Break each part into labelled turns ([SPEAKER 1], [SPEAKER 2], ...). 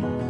[SPEAKER 1] you.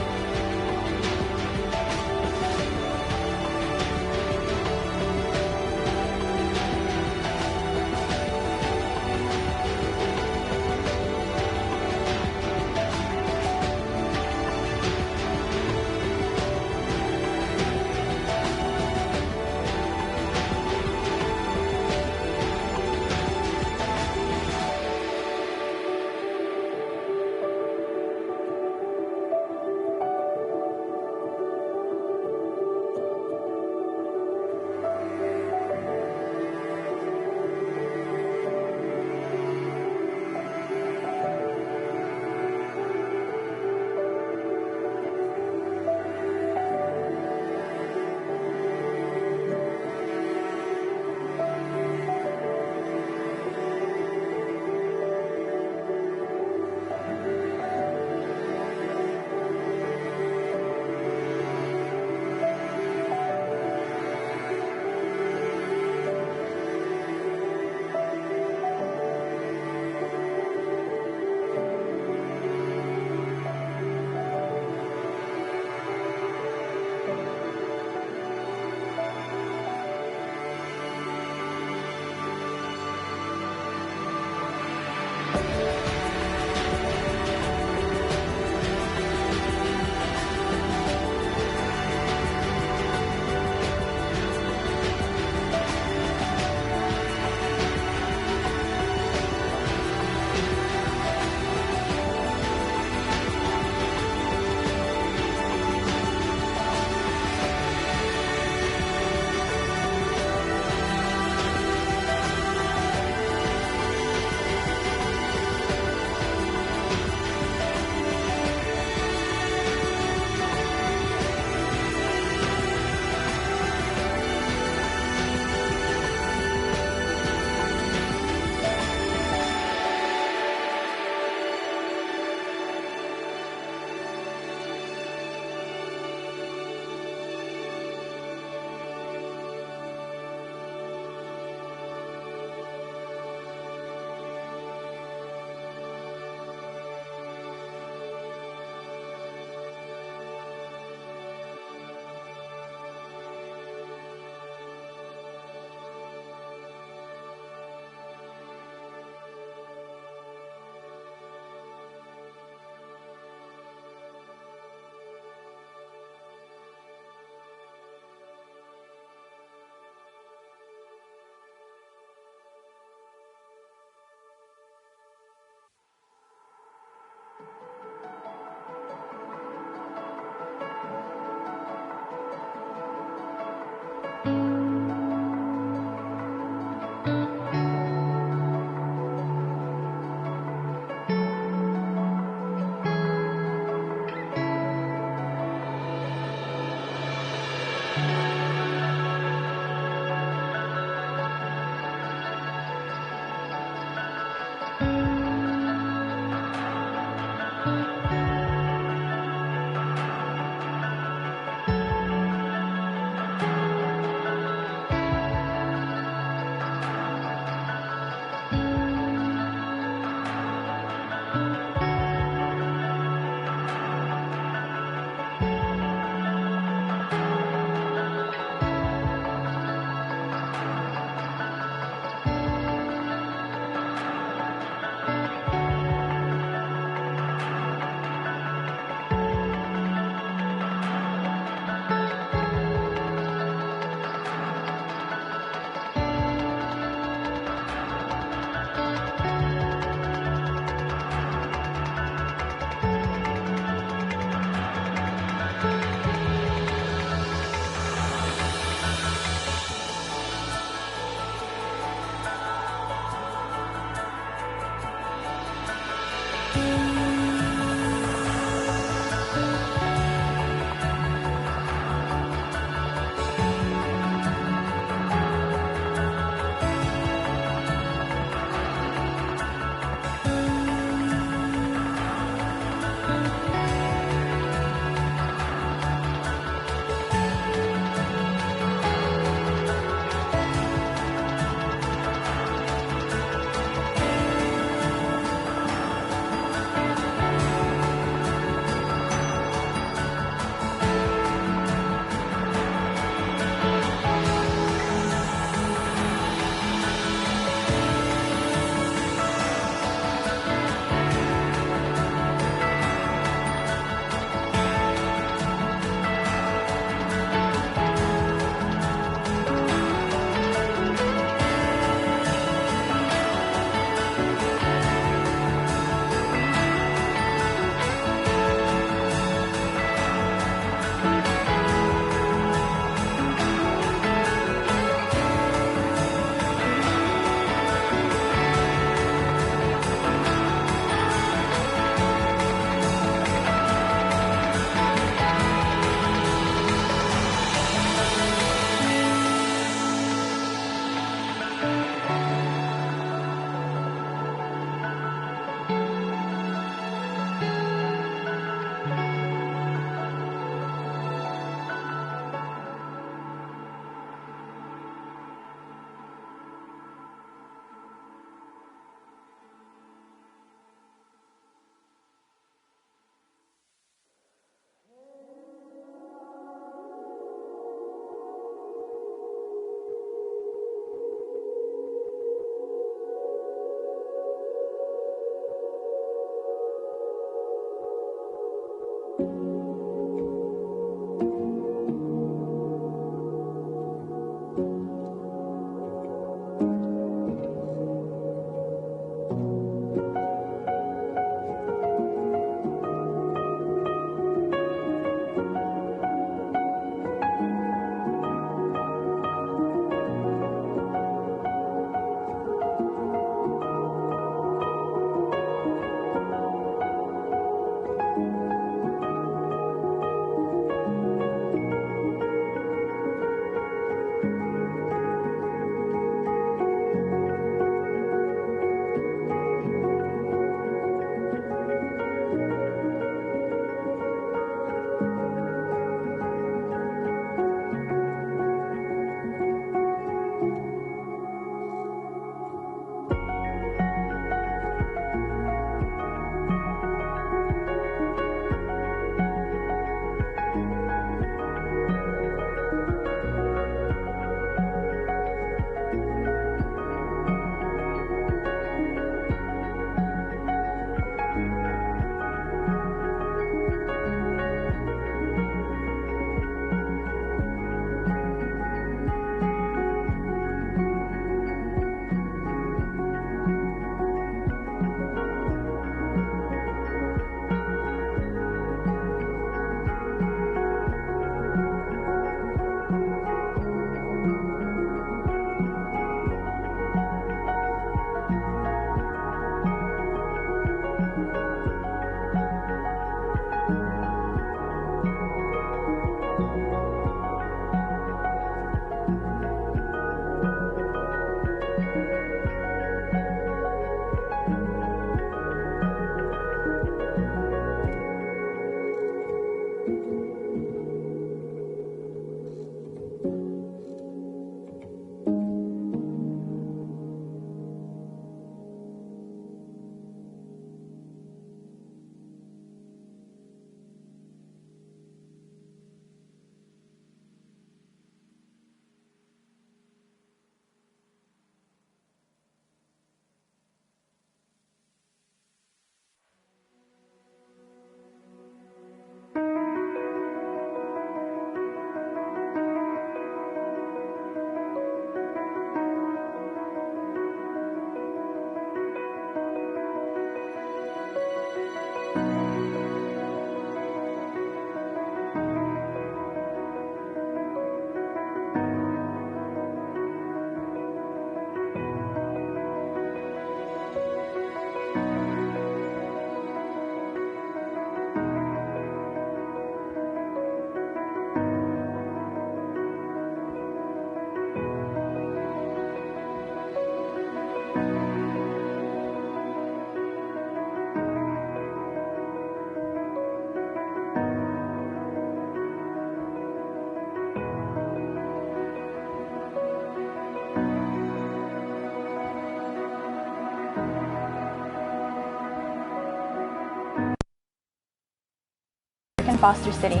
[SPEAKER 1] Foster City.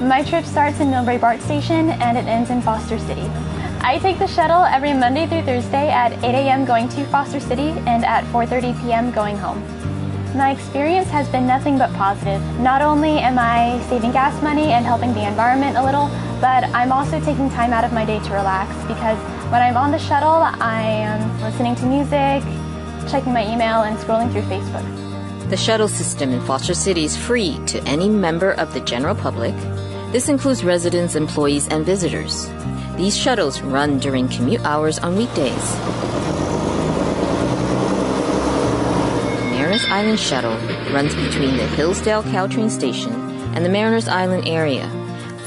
[SPEAKER 1] My trip starts in Millbrae BART Station and it ends in Foster City. I take the shuttle every Monday through Thursday at 8 a.m. going to Foster City and at 4:30 p.m. going home. My experience has been nothing but positive. Not only am I saving gas money and helping the environment a little, but I'm also taking time out of my day to relax because when I'm on the shuttle, I am listening to music, checking my email, and scrolling through Facebook.
[SPEAKER 2] The shuttle system in Foster City is free to any member of the general public. This includes residents, employees, and visitors. These shuttles run during commute hours on weekdays. Mariners Island Shuttle runs between the Hillsdale Caltrain Station and the Mariners Island area.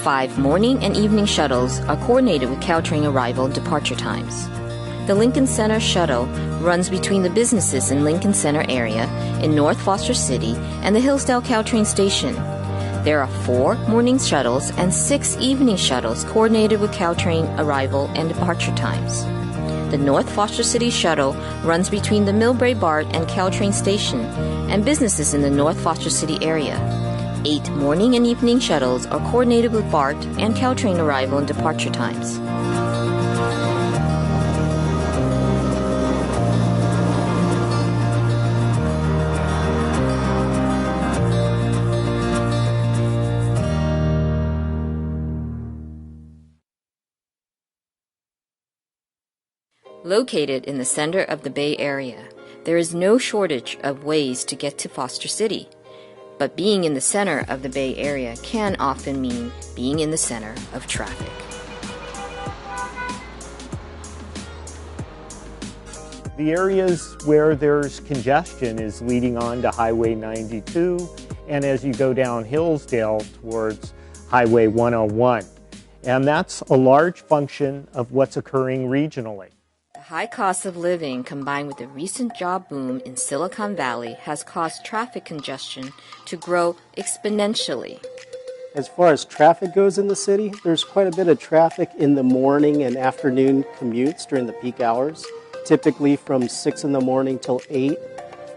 [SPEAKER 2] 5 morning and evening shuttles are coordinated with Caltrain arrival and departure times. The Lincoln Center Shuttle runs between the businesses in Lincoln Center area in North Foster City and the Hillsdale Caltrain Station. There are 4 morning shuttles and 6 evening shuttles coordinated with Caltrain arrival and departure times. The North Foster City Shuttle runs between the Millbrae BART and Caltrain Station and businesses in the North Foster City area. 8 morning and evening shuttles are coordinated with BART and Caltrain arrival and departure times. Located in the center of the Bay Area, there is no shortage of ways to get to Foster City. But being in the center of the Bay Area can often mean being in the center of traffic.
[SPEAKER 3] The areas where there's congestion is leading on to Highway 92, and as you go down Hillsdale towards Highway 101. And that's a large function of what's occurring regionally.
[SPEAKER 2] The high cost of living combined with the recent job boom in Silicon Valley has caused traffic congestion to grow exponentially.
[SPEAKER 4] As far as traffic goes in the city, there's quite a bit of traffic in the morning and afternoon commutes during the peak hours, typically from 6 in the morning till 8,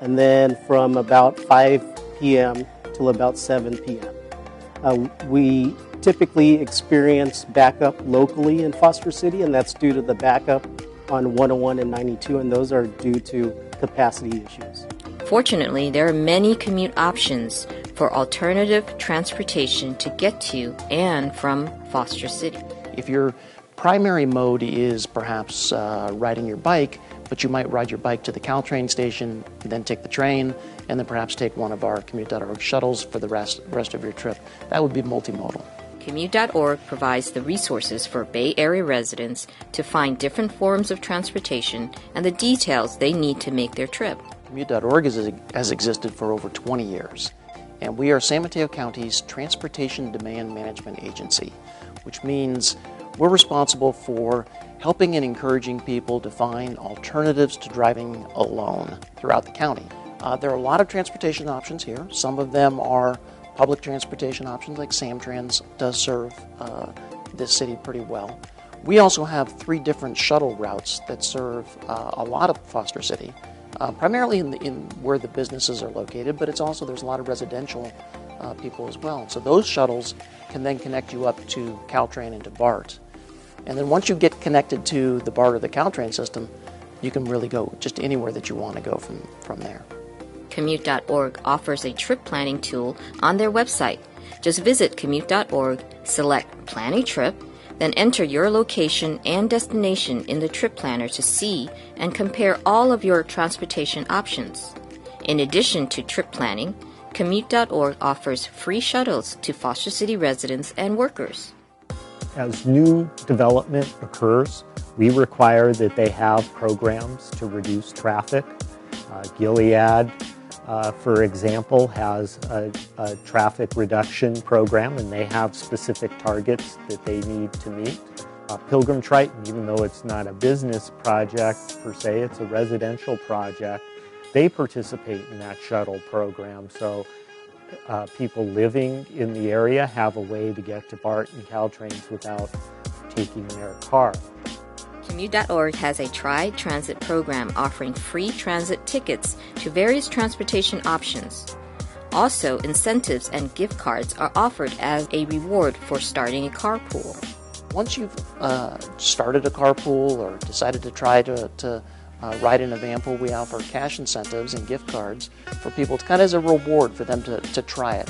[SPEAKER 4] and then from about 5 p.m. till about 7 p.m. We typically experience backup locally in Foster City, and that's due to the backup on 101 and 92, and those are due to capacity issues.
[SPEAKER 2] Fortunately, there are many commute options for alternative transportation to get to and from Foster City.
[SPEAKER 5] If your primary mode is perhaps riding your bike, but you might ride your bike to the Caltrain station, then take the train, and then perhaps take one of our Commute.org shuttles for the rest of your trip, that would be multimodal.
[SPEAKER 2] Commute.org provides the resources for Bay Area residents to find different forms of transportation and the details they need to make their trip.
[SPEAKER 5] Commute.org has existed for over 20 years, and we are San Mateo County's Transportation Demand Management Agency, which means we're responsible for helping and encouraging people to find alternatives to driving alone throughout the county. There are a lot of transportation options here. Some of them are public transportation options, like Samtrans does serve this city pretty well. We also have 3 different shuttle routes that serve a lot of Foster City, primarily in where the businesses are located, but there's a lot of residential people as well. So those shuttles can then connect you up to Caltrain and to BART. And then once you get connected to the BART or the Caltrain system, you can really go just anywhere that you want to go from there.
[SPEAKER 2] Commute.org offers a trip planning tool on their website. Just visit Commute.org, select Plan a Trip, then enter your location and destination in the trip planner to see and compare all of your transportation options. In addition to trip planning, Commute.org offers free shuttles to Foster City residents and workers.
[SPEAKER 3] As new development occurs, we require that they have programs to reduce traffic. Gilead, for example, has a traffic reduction program, and they have specific targets that they need to meet. Pilgrim Triton, even though it's not a business project per se, it's a residential project, they participate in that shuttle program. So people living in the area have a way to get to BART and Caltrains without taking their car.
[SPEAKER 2] Commute.org has a Tri-Transit program offering free transit tickets to various transportation options. Also, incentives and gift cards are offered as a reward for starting a carpool.
[SPEAKER 5] Once you've started a carpool or decided to try to ride in a van pool, we offer cash incentives and gift cards for people, kind of as a reward for them to try it.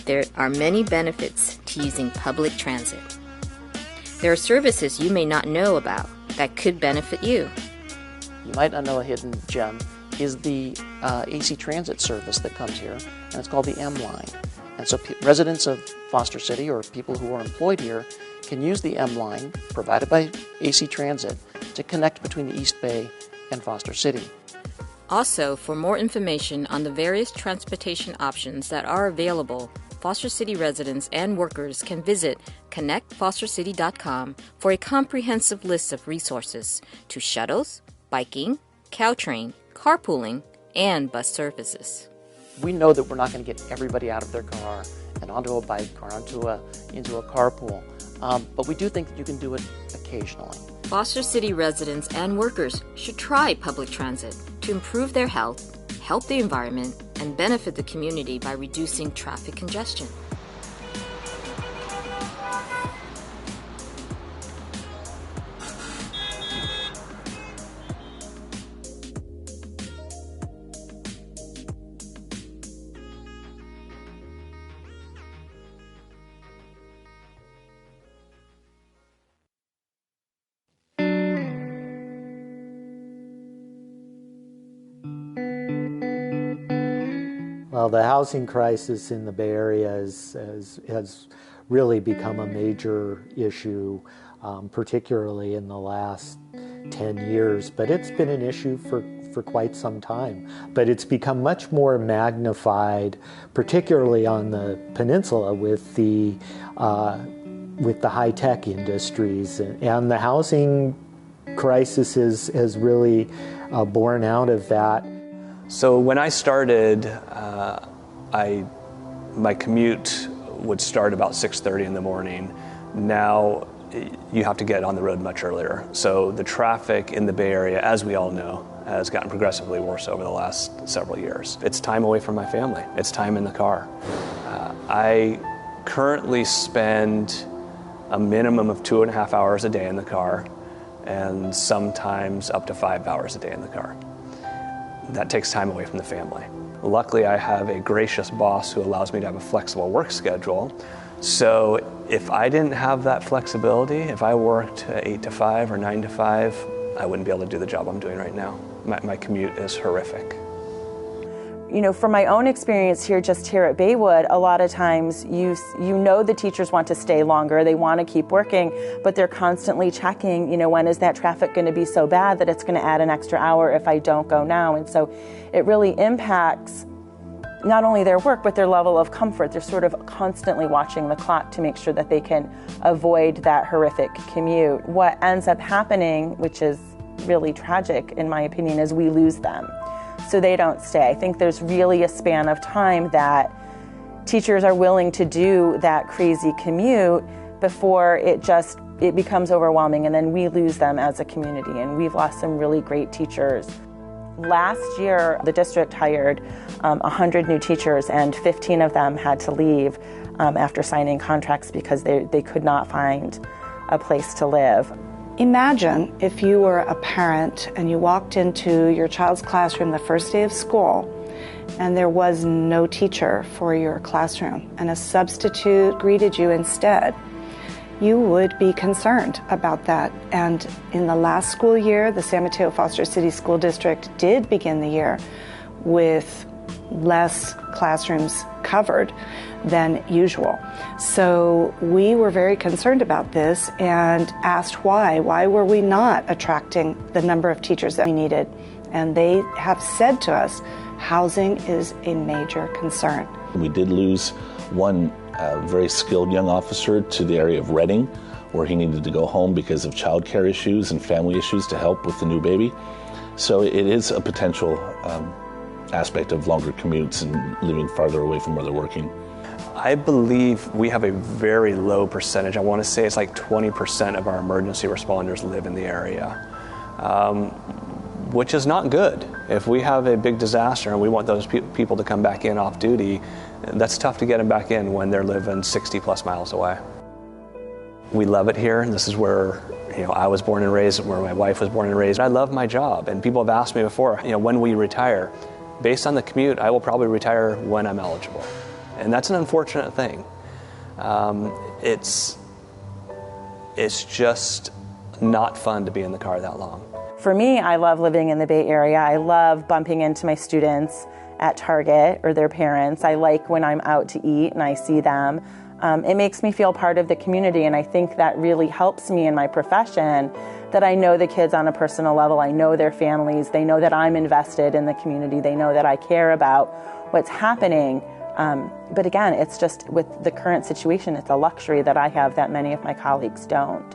[SPEAKER 2] There are many benefits to using public transit. There are services you may not know about that could benefit you.
[SPEAKER 5] You might not know a hidden gem is the AC Transit service that comes here, and it's called the M Line. And so residents of Foster City or people who are employed here can use the M Line provided by AC Transit to connect between the East Bay and Foster City.
[SPEAKER 2] Also, for more information on the various transportation options that are available, Foster City residents and workers can visit connectfostercity.com for a comprehensive list of resources to shuttles, biking, Caltrain, carpooling, and bus services.
[SPEAKER 5] We know that we're not going to get everybody out of their car and onto a bike or into a carpool, but we do think that you can do it occasionally.
[SPEAKER 2] Foster City residents and workers should try public transit to improve their health, help the environment, and benefit the community by reducing traffic congestion.
[SPEAKER 3] Well, the housing crisis in the Bay Area has really become a major issue, particularly in the last 10 years. But it's been an issue for quite some time. But it's become much more magnified, particularly on the peninsula with the high-tech industries. And the housing crisis has really borne out of that.
[SPEAKER 6] So when I started, my commute would start about 6:30 in the morning. Now you have to get on the road much earlier. So the traffic in the Bay Area, as we all know, has gotten progressively worse over the last several years. It's time away from my family. It's time in the car. I currently spend a minimum of 2.5 hours a day in the car, and sometimes up to 5 hours a day in the car. That takes time away from the family. Luckily, I have a gracious boss who allows me to have a flexible work schedule. So if I didn't have that flexibility, if I worked 8 to 5 or 9 to 5, I wouldn't be able to do the job I'm doing right now. My commute is horrific.
[SPEAKER 7] You know, from my own experience here at Baywood, a lot of times you know the teachers want to stay longer, they want to keep working, but they're constantly checking, when is that traffic going to be so bad that it's going to add an extra hour if I don't go now. And so it really impacts not only their work, but their level of comfort. They're sort of constantly watching the clock to make sure that they can avoid that horrific commute. What ends up happening, which is really tragic in my opinion, is we lose them. So they don't stay. I think there's really a span of time that teachers are willing to do that crazy commute before it becomes overwhelming, and then we lose them as a community, and we've lost some really great teachers. Last year, the district hired 100 new teachers, and 15 of them had to leave after signing contracts because they could not find a place to live.
[SPEAKER 8] Imagine if you were a parent and you walked into your child's classroom the first day of school and there was no teacher for your classroom and a substitute greeted you instead. You would be concerned about that. And in the last school year, the San Mateo Foster City School District did begin the year with less classrooms covered than usual. So we were very concerned about this and asked why. Why were we not attracting the number of teachers that we needed? And they have said to us, housing is a major concern.
[SPEAKER 9] We did lose one very skilled young officer to the area of Reading, where he needed to go home because of childcare issues and family issues to help with the new baby. So it is a potential aspect of longer commutes and living farther away from where they're working.
[SPEAKER 6] I believe we have a very low percentage. I want to say it's like 20% of our emergency responders live in the area, which is not good. If we have a big disaster and we want those people to come back in off duty, that's tough to get them back in when they're living 60 plus miles away. We love it here. This is where I was born and raised, where my wife was born and raised. I love my job, and people have asked me before, when we retire. Based on the commute, I will probably retire when I'm eligible. And that's an unfortunate thing. It's just not fun to be in the car that long.
[SPEAKER 7] For me, I love living in the Bay Area. I love bumping into my students at Target or their parents. I like when I'm out to eat and I see them. It makes me feel part of the community, and I think that really helps me in my profession, that I know the kids on a personal level. I know their families. They know that I'm invested in the community. They know that I care about what's happening. But again, it's just with the current situation, it's a luxury that I have that many of my colleagues don't.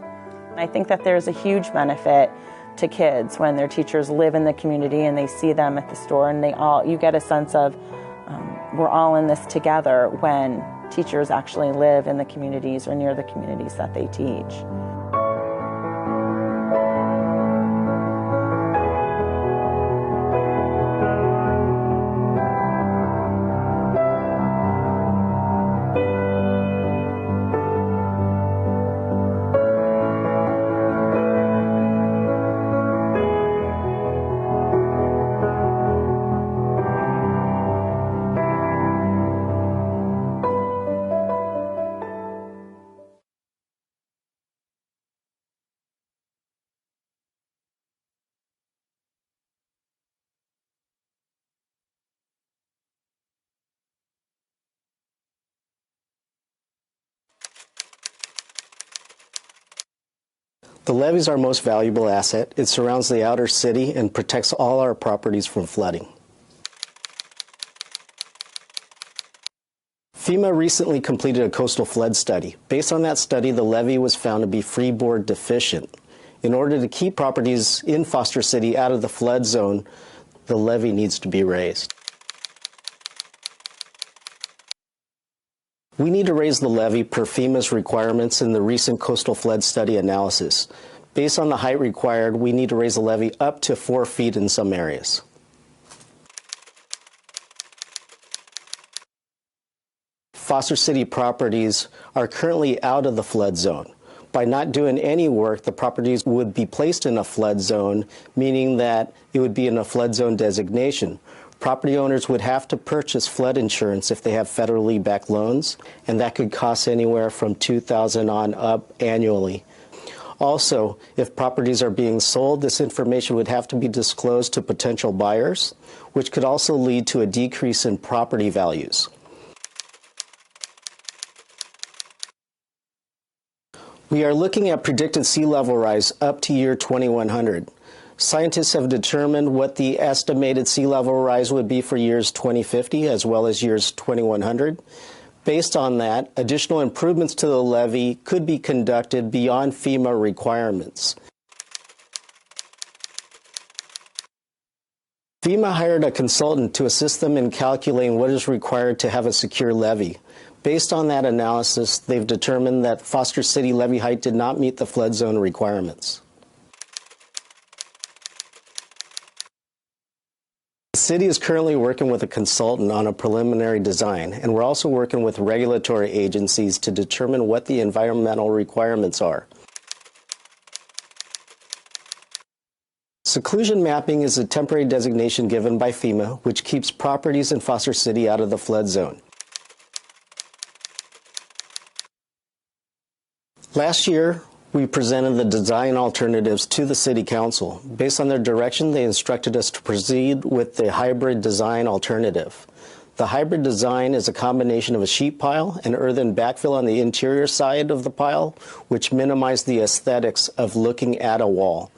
[SPEAKER 7] I think that there's a huge benefit to kids when their teachers live in the community and they see them at the store, and you get a sense of we're all in this together when teachers actually live in the communities or near the communities that they teach.
[SPEAKER 4] The levee is our most valuable asset. It surrounds the outer city and protects all our properties from flooding. FEMA recently completed a coastal flood study. Based on that study, the levee was found to be freeboard deficient. In order to keep properties in Foster City out of the flood zone, the levee needs to be raised. We need to raise the levee per FEMA's requirements in the recent coastal flood study analysis. Based on the height required, we need to raise the levee up to 4 feet in some areas. Foster City properties are currently out of the flood zone. By not doing any work, the properties would be placed in a flood zone, meaning that it would be in a flood zone designation. Property owners would have to purchase flood insurance if they have federally backed loans, and that could cost anywhere from $2,000 on up annually. Also, if properties are being sold, this information would have to be disclosed to potential buyers, which could also lead to a decrease in property values. We are looking at predicted sea level rise up to year 2100. Scientists have determined what the estimated sea level rise would be for years 2050 as well as years 2100. Based on that, additional improvements to the levee could be conducted beyond FEMA requirements. FEMA hired a consultant to assist them in calculating what is required to have a secure levee. Based on that analysis, they've determined that Foster City levee height did not meet the flood zone requirements. The city is currently working with a consultant on a preliminary design, and we're also working with regulatory agencies to determine what the environmental requirements are. Seclusion mapping is a temporary designation given by FEMA, which keeps properties in Foster City out of the flood zone. Last year, we presented the design alternatives to the City Council. Based on their direction, they instructed us to proceed with the hybrid design alternative. The hybrid design is a combination of a sheet pile and earthen backfill on the interior side of the pile, which minimize the aesthetics of looking at a wall.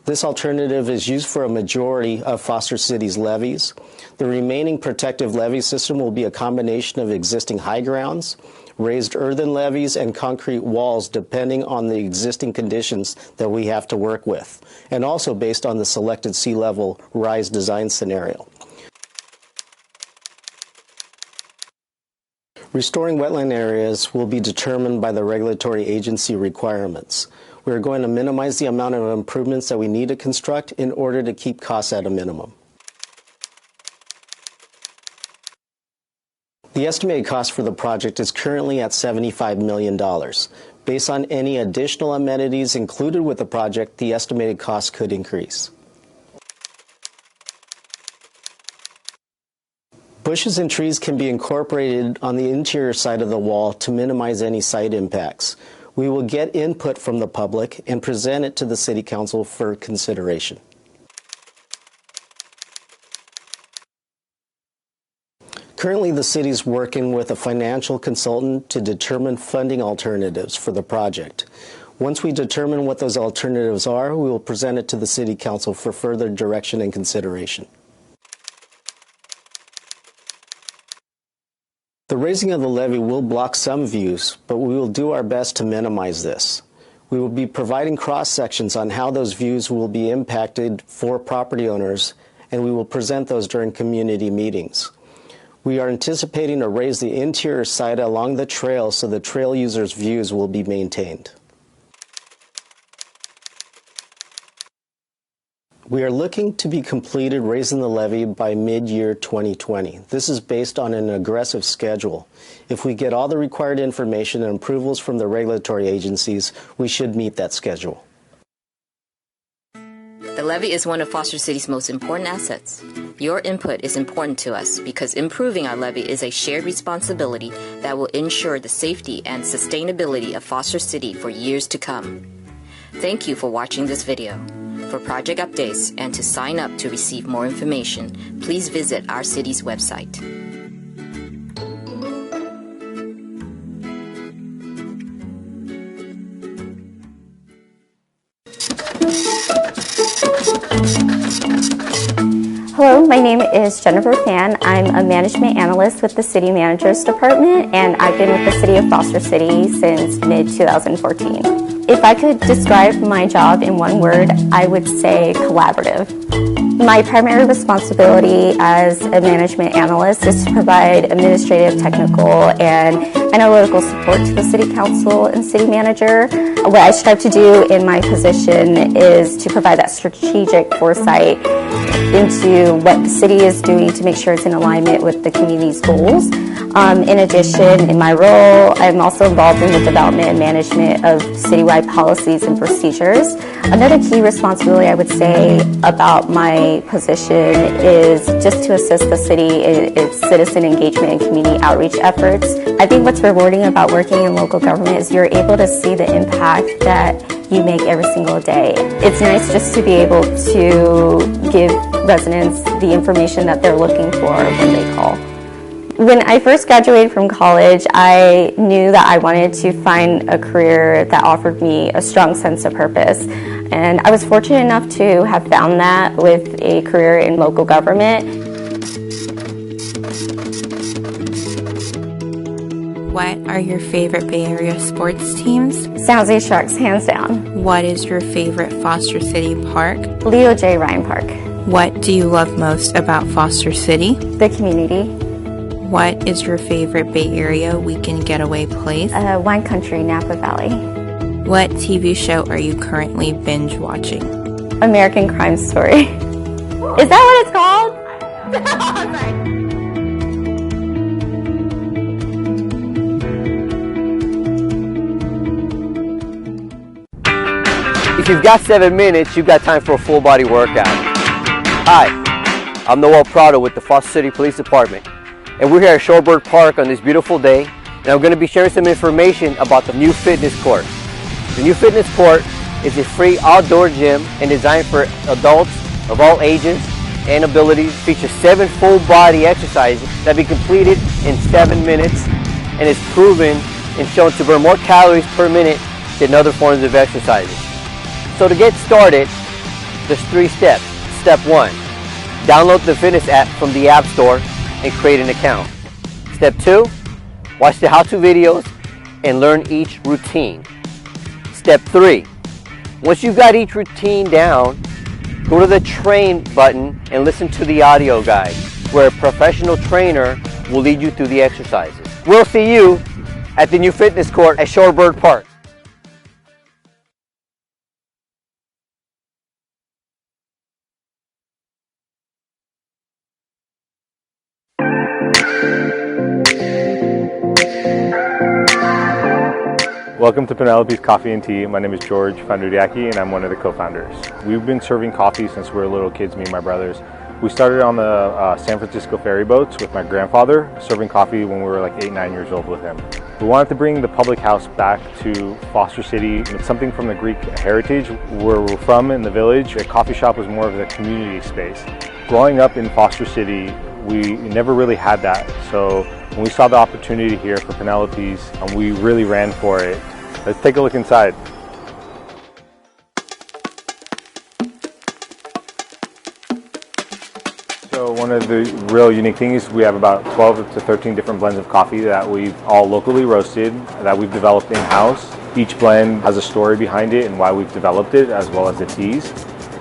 [SPEAKER 4] This alternative is used for a majority of Foster City's levees. The remaining protective levee system will be a combination of existing high grounds, raised earthen levees, and concrete walls depending on the existing conditions that we have to work with, and also based on the selected sea level rise design scenario. Restoring wetland areas will be determined by the regulatory agency requirements. We are going to minimize the amount of improvements that we need to construct in order to keep costs at a minimum. The estimated cost for the project is currently at $75 million. Based on any additional amenities included with the project, the estimated cost could increase. Bushes and trees can be incorporated on the interior side of the wall to minimize any site impacts. We will get input from the public and present it to the City Council for consideration. Currently, the city is working with a financial consultant to determine funding alternatives for the project. Once we determine what those alternatives are, we will present it to the City Council for further direction and consideration. The raising of the levee will block some views, but we will do our best to minimize this. We will be providing cross-sections on how those views will be impacted for property owners, and we will present those during community meetings. We are anticipating to raise the interior side along the trail so the trail users' views will be maintained. We are looking to be completed raising the levee by mid-year 2020. This is based on an aggressive schedule. If we get all the required information and approvals from the regulatory agencies, we should meet that schedule.
[SPEAKER 2] The levee is one of Foster City's most important assets. Your input is important to us because improving our levee is a shared responsibility that will ensure the safety and sustainability of Foster City for years to come. Thank you for watching this video. For project updates and to sign up to receive more information, please visit our city's website.
[SPEAKER 10] Hello, my name is Jennifer Fan. I'm a management analyst with the City Manager's Department, and I've been with the City of Foster City since mid-2014. If I could describe my job in one word, I would say collaborative. My primary responsibility as a management analyst is to provide administrative, technical, and analytical support to the City Council and City Manager. What I strive to do in my position is to provide that strategic foresight into what the city is doing to make sure it's in alignment with the community's goals. In addition, in my role, I'm also involved in the development and management of citywide policies and procedures. Another key responsibility I would say about my position is just to assist the city in its citizen engagement and community outreach efforts. I think what's rewarding about working in local government is you're able to see the impact that you make every single day. It's nice just to be able to give residents the information that they're looking for when they call. When I first graduated from college, I knew that I wanted to find a career that offered me a strong sense of purpose. And I was fortunate enough to have found that with a career in local government.
[SPEAKER 11] What are your favorite Bay Area sports teams?
[SPEAKER 10] San Jose Sharks, hands down.
[SPEAKER 11] What is your favorite Foster City park?
[SPEAKER 10] Leo J. Ryan Park.
[SPEAKER 11] What do you love most about Foster City?
[SPEAKER 10] The community.
[SPEAKER 11] What is your favorite Bay Area weekend getaway place?
[SPEAKER 10] Wine Country, Napa Valley.
[SPEAKER 11] What TV show are you currently binge watching?
[SPEAKER 10] American Crime Story. Is that what it's called?
[SPEAKER 12] If you've got 7 minutes, you've got time for a full body workout. Hi, I'm Noel Prado with the Foster City Police Department, and we're here at Shorebird Park on this beautiful day, and I'm going to be sharing some information about the new fitness court. The new fitness court is a free outdoor gym and designed for adults of all ages and abilities. Features 7 full body exercises that be completed in 7 minutes and is proven and shown to burn more calories per minute than other forms of exercises. So to get started, there's 3 steps. Step 1, download the fitness app from the App Store and create an account. Step 2, watch the how-to videos and learn each routine. Step 3, once you've got each routine down, go to the train button and listen to the audio guide, where a professional trainer will lead you through the exercises. We'll see you at the new fitness court at Shorebird Park.
[SPEAKER 13] Welcome to Penelope's Coffee and Tea. My name is George Fandudiaki and I'm one of the co-founders. We've been serving coffee since we were little kids, me and my brothers. We started on the San Francisco ferry boats with my grandfather, serving coffee when we were like 8, 9 years old with him. We wanted to bring the public house back to Foster City. It's something from the Greek heritage. Where we're from in the village, a coffee shop was more of the community space. Growing up in Foster City, we never really had that. So when we saw the opportunity here for Penelope's, we really ran for it. Let's take a look inside. So one of the real unique things, we have about 12 to 13 different blends of coffee that we've all locally roasted, that we've developed in-house. Each blend has a story behind it and why we've developed it, as well as the teas,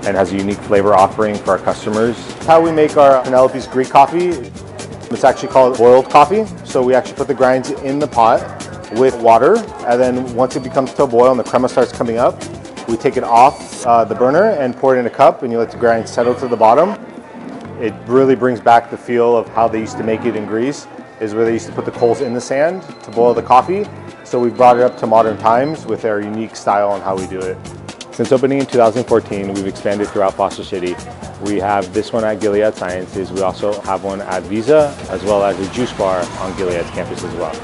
[SPEAKER 13] and has a unique flavor offering for our customers. How we make our Penelope's Greek coffee, it's actually called boiled coffee. So we actually put the grinds in the pot with water, and then once it becomes to a boil and the crema starts coming up, we take it off the burner and pour it in a cup, and you let the grind settle to the bottom. It really brings back the feel of how they used to make it in Greece, is where they used to put the coals in the sand to boil the coffee. So we brought it up to modern times with our unique style on how we do it. Since opening in 2014, we've expanded throughout Foster City. We have this one at Gilead Sciences. We also have one at Visa, as well as a juice bar on Gilead's campus as well.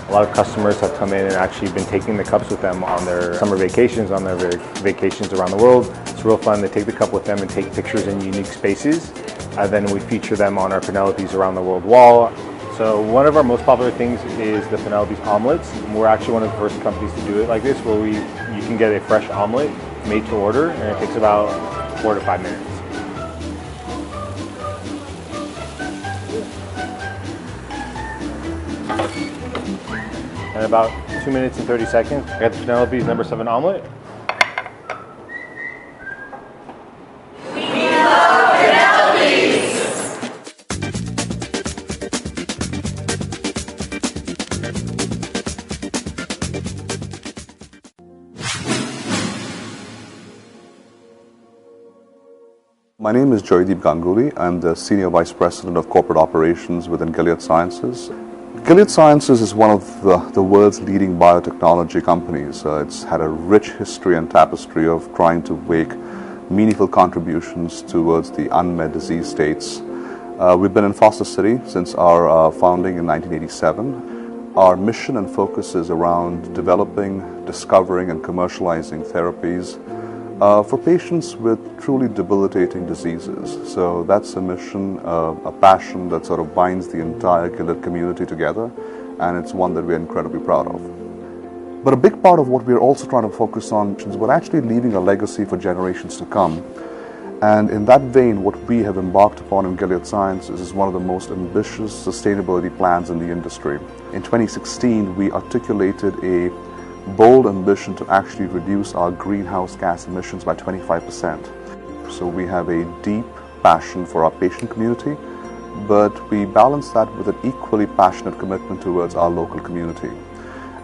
[SPEAKER 13] A lot of customers have come in and actually been taking the cups with them on their summer vacations, on their vacations around the world. It's real fun. They take the cup with them and take pictures in unique spaces. And then we feature them on our Penelope's Around the World wall. So one of our most popular things is the Penelope's omelets. We're actually one of the first companies to do it like this, where you can get a fresh omelet made to order, and it takes about 4 to 5 minutes. In about 2 minutes and 30 seconds, I got the Penelope's number 7 omelet.
[SPEAKER 14] We love Penelope's!
[SPEAKER 15] My name is Joydeep Ganguly. I'm the Senior Vice President of Corporate Operations within Gilead Sciences. Gilead Sciences is one of the world's leading biotechnology companies. It's had a rich history and tapestry of trying to make meaningful contributions towards the unmet disease states. We've been in Foster City since our founding in 1987. Our mission and focus is around developing, discovering, and commercializing therapies for patients with truly debilitating diseases. So that's a mission, a passion that sort of binds the entire Gilead community together, and it's one that we're incredibly proud of. But a big part of what we're also trying to focus on is we're actually leaving a legacy for generations to come. And in that vein, what we have embarked upon in Gilead Sciences is one of the most ambitious sustainability plans in the industry. In 2016, we articulated a bold ambition to actually reduce our greenhouse gas emissions by 25%. So we have a deep passion for our patient community, but we balance that with an equally passionate commitment towards our local community.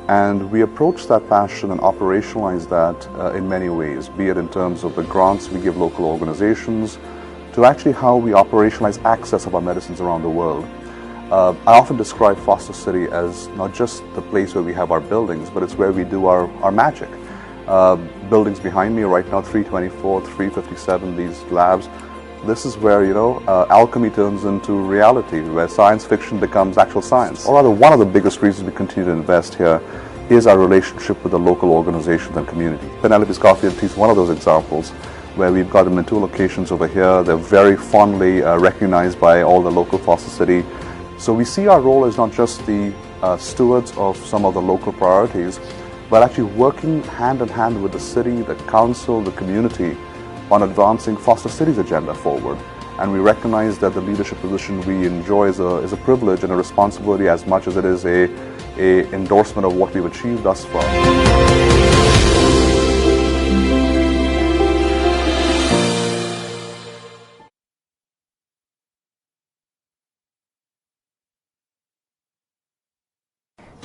[SPEAKER 15] And we approach that passion and operationalize that in many ways, be it in terms of the grants we give local organizations, to actually how we operationalize access of our medicines around the world. I often describe Foster City as not just the place where we have our buildings, but it's where we do our magic. Buildings behind me right now, 324, 357, these labs. This is where, alchemy turns into reality, where science fiction becomes actual science. Or rather, one of the biggest reasons we continue to invest here is our relationship with the local organizations and community. Penelope's Coffee and Tea is one of those examples, where we've got them in 2 locations over here. They're very fondly recognized by all the local Foster City. So we see our role as not just the stewards of some of the local priorities, but actually working hand in hand with the city, the council, the community on advancing Foster City's agenda forward. And we recognize that the leadership position we enjoy is a privilege and a responsibility as much as it is a endorsement of what we've achieved thus far.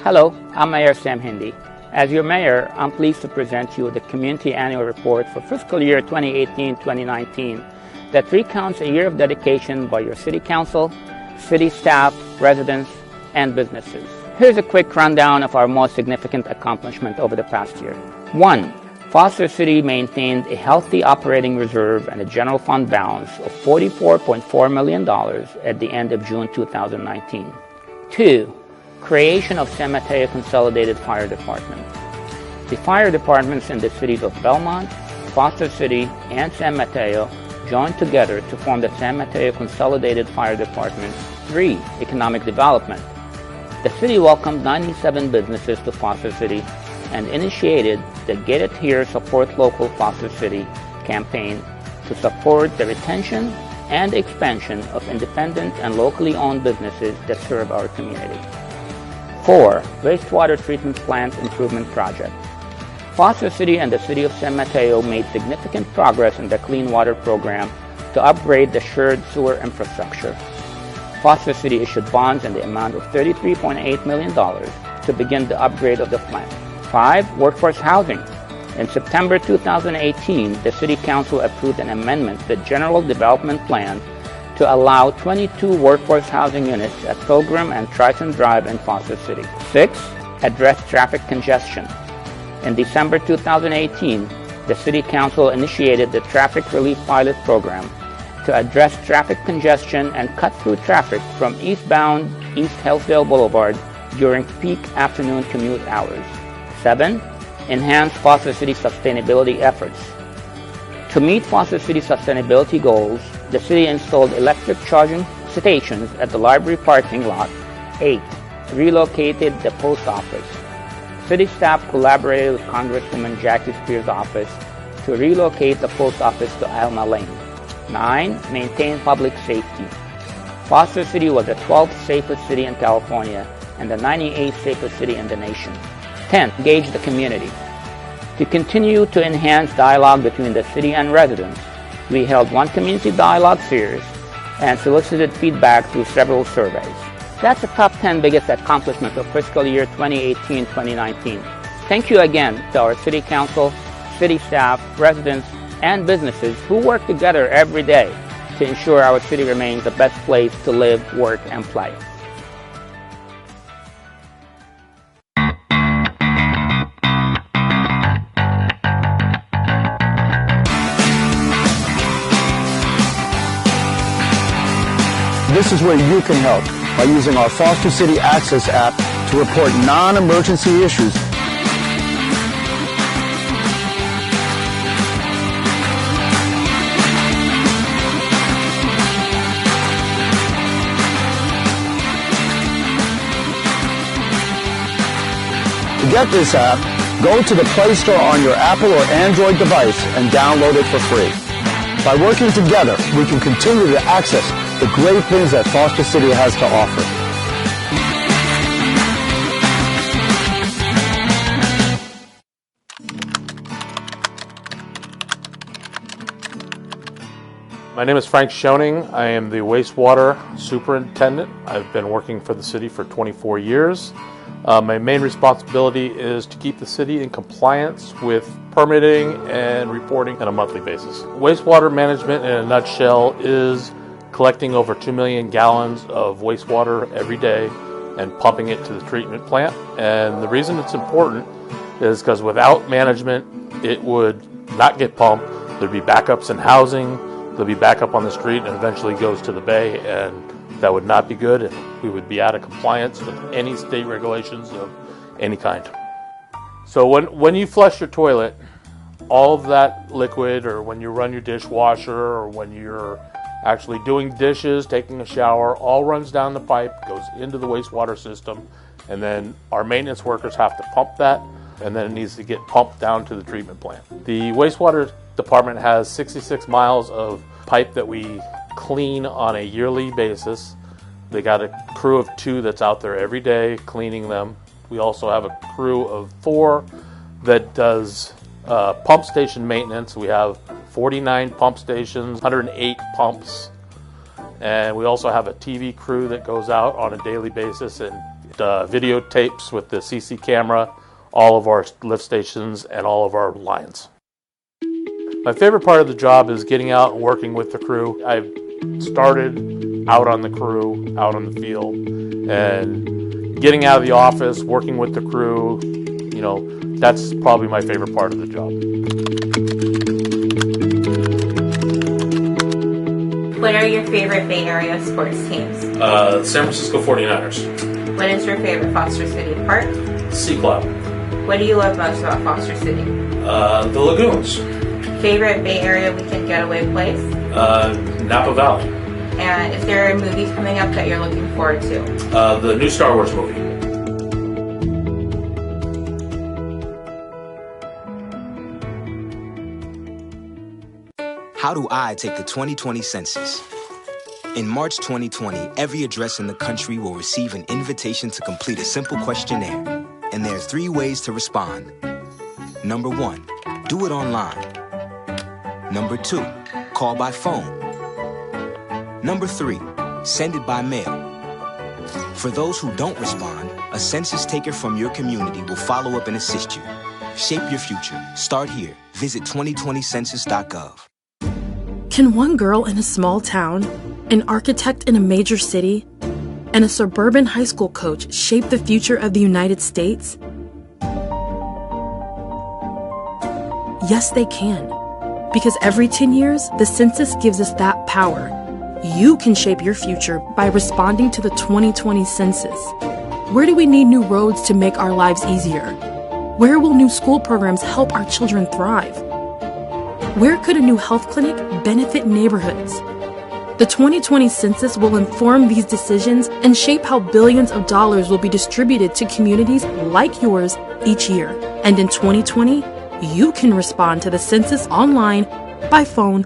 [SPEAKER 16] Hello, I'm Mayor Sam Hindi. As your mayor, I'm pleased to present you the Community Annual Report for fiscal year 2018-2019 that recounts a year of dedication by your City Council, city staff, residents, and businesses. Here's a quick rundown of our most significant accomplishment over the past year. 1. Foster City maintained a healthy operating reserve and a general fund balance of $44.4 million at the end of June 2019. 2. Creation of San Mateo Consolidated Fire Department. The fire departments in the cities of Belmont, Foster City, and San Mateo joined together to form the San Mateo Consolidated Fire Department. 3. Economic development. The city welcomed 97 businesses to Foster City and initiated the Get It Here Support Local Foster City campaign to support the retention and expansion of independent and locally owned businesses that serve our community. 4. Wastewater Treatment Plant Improvement Project. Foster City and the City of San Mateo made significant progress in the Clean Water Program to upgrade the shared sewer infrastructure. Foster City issued bonds in the amount of $33.8 million to begin the upgrade of the plant. 5. Workforce housing. In September 2018, the City Council approved an amendment to the General Development Plan to allow 22 workforce housing units at Pilgrim and Triton Drive in Foster City. 6. Address traffic congestion. In December 2018, the City Council initiated the Traffic Relief Pilot Program to address traffic congestion and cut through traffic from eastbound East Hillsdale Boulevard during peak afternoon commute hours. 7. Enhance Foster City sustainability efforts. To meet Foster City sustainability goals, the city installed electric charging stations at the library parking lot. 8. Relocated the post office. City staff collaborated with Congresswoman Jackie Spears' office to relocate the post office to Alma Lane. 9. Maintain public safety. Foster City was the 12th safest city in California and the 98th safest city in the nation. 10. Engage the community. To continue to enhance dialogue between the city and residents, we held one community dialogue series and solicited feedback through several surveys. That's the top 10 biggest accomplishments of fiscal year 2018-2019. Thank you again to our City Council, city staff, residents, and businesses who work together every day to ensure our city remains the best place to live, work, and play.
[SPEAKER 17] This is where you can help by using our Foster City Access app to report non-emergency issues. To get this app, go to the Play Store on your Apple or Android device and download it for free. By working together, we can continue to access the great things that Foster City has to offer.
[SPEAKER 13] My name is Frank Schoening. I am the wastewater superintendent. I've been working for the city for 24 years. My main responsibility is to keep the city in compliance with permitting and reporting on a monthly basis. Wastewater management in a nutshell is collecting over 2 million gallons of wastewater every day and pumping it to the treatment plant. And the reason it's important is because without management, it would not get pumped. There'd be backups in housing, there'll be backup on the street, and eventually goes to the bay, and that would not be good, and we would be out of compliance with any state regulations of any kind. So when you flush your toilet, all of that liquid, or when you run your dishwasher, or when you're actually doing dishes, taking a shower, all runs down the pipe, goes into the wastewater system, and then our maintenance workers have to pump that, and then it needs to get pumped down to the treatment plant. The wastewater department has 66 miles of pipe that we clean on a yearly basis. They got a crew of 2 that's out there every day cleaning them. We also have a crew of 4 that does pump station maintenance. We have 49 pump stations, 108 pumps, and we also have a TV crew that goes out on a daily basis and
[SPEAKER 18] videotapes with the CC camera, all of our lift stations, and all of our lines. My favorite part of the job is getting out and working with the crew. I've started out on the crew, out on the field, and getting out of the office, working with the crew, that's probably my favorite part of the job.
[SPEAKER 11] What are your favorite Bay Area sports teams?
[SPEAKER 18] San Francisco 49ers.
[SPEAKER 11] What is your favorite Foster City park?
[SPEAKER 18] Sea Club.
[SPEAKER 11] What do you love most about Foster City?
[SPEAKER 18] The lagoons.
[SPEAKER 11] Favorite Bay Area weekend getaway place?
[SPEAKER 18] Napa Valley.
[SPEAKER 11] And is there a movie coming up that you're looking forward to?
[SPEAKER 18] The new Star Wars movie.
[SPEAKER 19] How do I take the 2020 census? In March 2020, every address in the country will receive an invitation to complete a simple questionnaire. And there are 3 ways to respond. Number 1, do it online. Number 2, call by phone. Number 3, send it by mail. For those who don't respond, a census taker from your community will follow up and assist you. Shape your future. Start here. Visit 2020census.gov.
[SPEAKER 20] Can one girl in a small town, an architect in a major city, and a suburban high school coach shape the future of the United States? Yes, they can. Because every 10 years, the census gives us that power. You can shape your future by responding to the 2020 census. Where do we need new roads to make our lives easier? Where will new school programs help our children thrive? Where could a new health clinic benefit neighborhoods? The 2020 census will inform these decisions and shape how billions of dollars will be distributed to communities like yours each year. And in 2020, you can respond to the census online, by phone,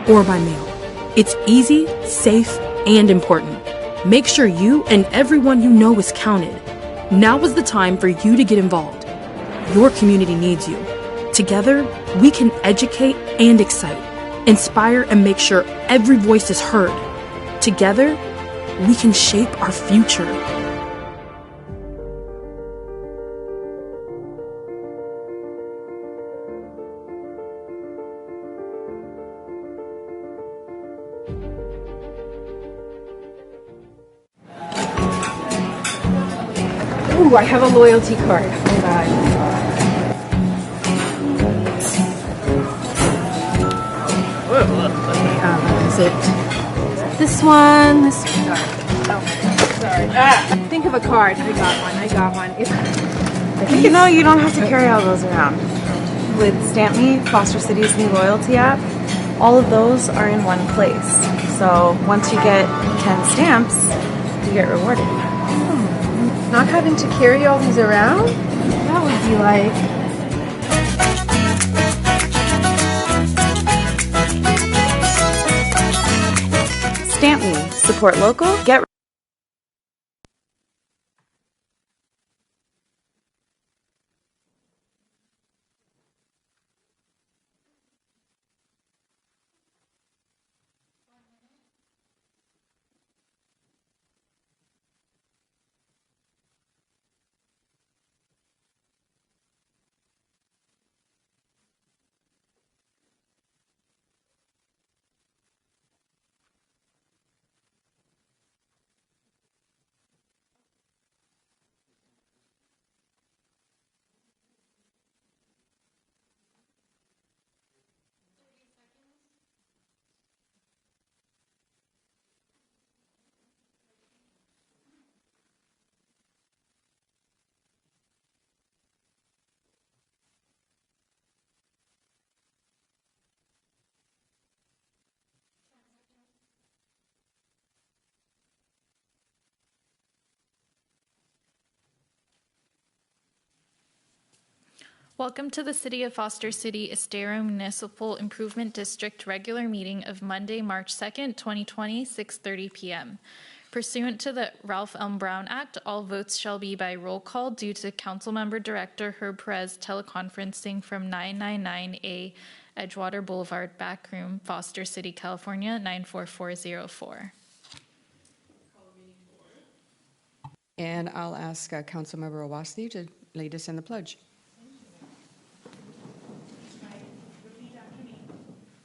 [SPEAKER 20] or by mail. It's easy, safe, and important. Make sure you and everyone you know is counted. Now is the time for you to get involved. Your community needs you. Together, we can educate and excite, inspire and make sure every voice is heard. Together, we can shape our future.
[SPEAKER 21] Ooh, I have a loyalty card. Oh God. Is it this one? This one? Oh, sorry. Think of a card. I got one.
[SPEAKER 7] You know, you don't have to carry all those around. With Stamp Me, Foster City's new loyalty app, all of those are in one place. So once you get 10 stamps, you get rewarded.
[SPEAKER 21] Not having to carry all these around? That would be like...
[SPEAKER 7] Stamp Me. Support local, get...
[SPEAKER 22] Welcome to the City of Foster City Estero Municipal Improvement District regular meeting of Monday, March 2nd, 2020, 6:30 p.m. Pursuant to the Ralph Elm Brown Act, all votes shall be by roll call due to Councilmember Director Herb Perez teleconferencing from 999A Edgewater Boulevard, Backroom, Foster City, California, 94404.
[SPEAKER 1] And I'll ask Councilmember Owasti to lead us in the pledge.
[SPEAKER 5] Repeat after me.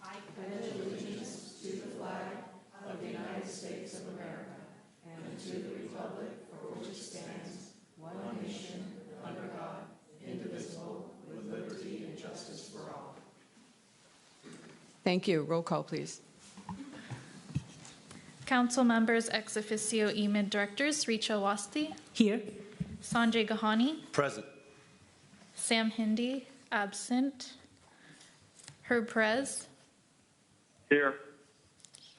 [SPEAKER 5] I pledge allegiance to the flag of the United States of America and to the republic for which it stands, one nation, under God, indivisible, with liberty and justice for all.
[SPEAKER 1] Thank you. Roll call, please.
[SPEAKER 22] Council members ex officio EMID directors Richa Owasti.
[SPEAKER 23] Here.
[SPEAKER 22] Sanjay Gahani.
[SPEAKER 23] Present.
[SPEAKER 22] Sam Hindi, absent. Herb Perez.
[SPEAKER 23] Here.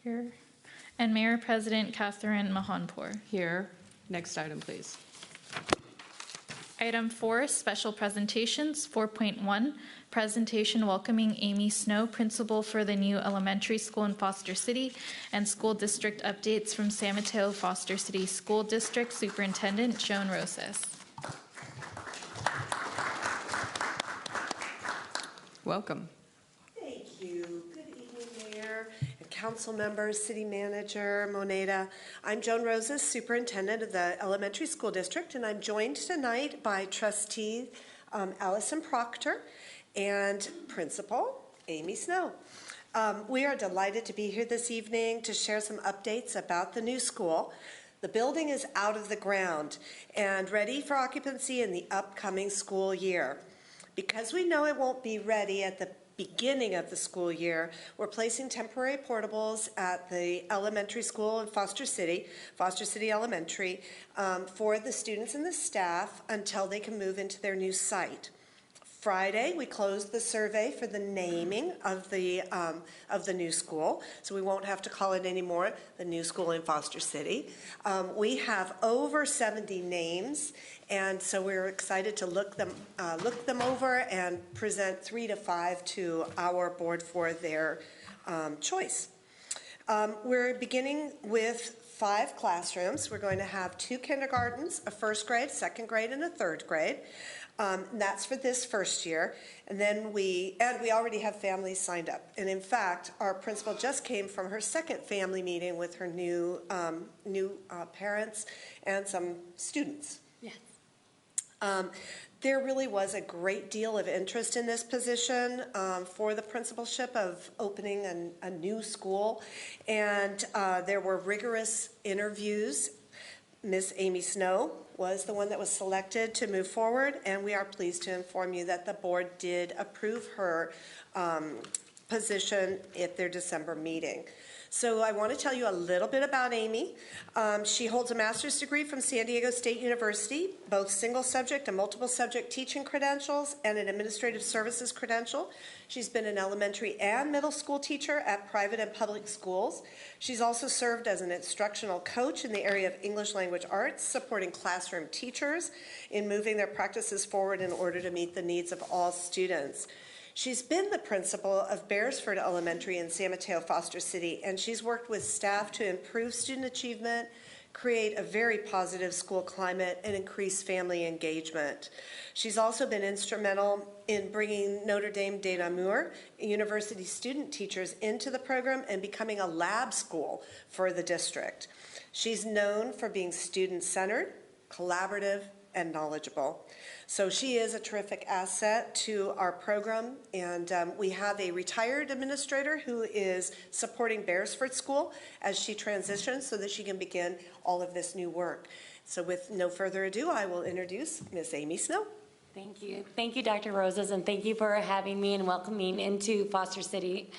[SPEAKER 22] Here. And Mayor President Catherine Mahanpour.
[SPEAKER 1] Here. Next item, please.
[SPEAKER 22] Item 4, special presentations. 4.1, presentation welcoming Amy Snow, principal for the new elementary school in Foster City, and school district updates from San Mateo Foster City School District Superintendent Joan Rosas.
[SPEAKER 1] Welcome.
[SPEAKER 24] Thank you. Good evening, Mayor and council members, City Manager Moneda. I'm Joan Rosas, Superintendent of the Elementary School District, and I'm joined tonight by Trustee Allison Proctor and Principal Amy Snow. We are delighted to be here this evening to share some updates about the new school. The building is out of the ground and ready for occupancy in the upcoming school year. Because we know it won't be ready at the beginning of the school year, we're placing temporary portables at the elementary school in Foster City Elementary, for the students and the staff until they can move into their new site. Friday, we closed the survey for the naming of the new school, so we won't have to call it anymore the new school in Foster City. We have over 70 names, and so we're excited to look them over and present 3 to 5 to our board for their choice. We're beginning with 5 classrooms. We're going to have 2 kindergartens, a first grade, second grade, and a third grade. That's for this first year. And then we already have families signed up. And in fact, our principal just came from her second family meeting with her new parents and some students. Yes. There really was a great deal of interest in this position for the principalship of opening a new school. And there were rigorous interviews. Miss Amy Snow was the one that was selected to move forward, and we are pleased to inform you that the board did approve her position at their December meeting. So I want to tell you a little bit about Amy. She holds a master's degree from San Diego State University, both single subject and multiple subject teaching credentials and an administrative services credential. She's been an elementary and middle school teacher at private and public schools. She's also served as an instructional coach in the area of English language arts, supporting classroom teachers in moving their practices forward in order to meet the needs of all students. She's been the principal of Beresford Elementary in San Mateo Foster City, and she's worked with staff to improve student achievement, create a very positive school climate, and increase family engagement. She's also been instrumental in bringing Notre Dame de Namur university student teachers into the program and becoming a lab school for the district. She's known for being student-centered, collaborative, and knowledgeable. So she is a terrific asset to our program, and we have a retired administrator who is supporting Beresford School as she transitions so that she can begin all of this new work. So with no further ado, I will introduce Miss Amy Snow.
[SPEAKER 25] Thank you. Thank you, Dr. Rosas, and thank you for having me and welcoming me into Foster City.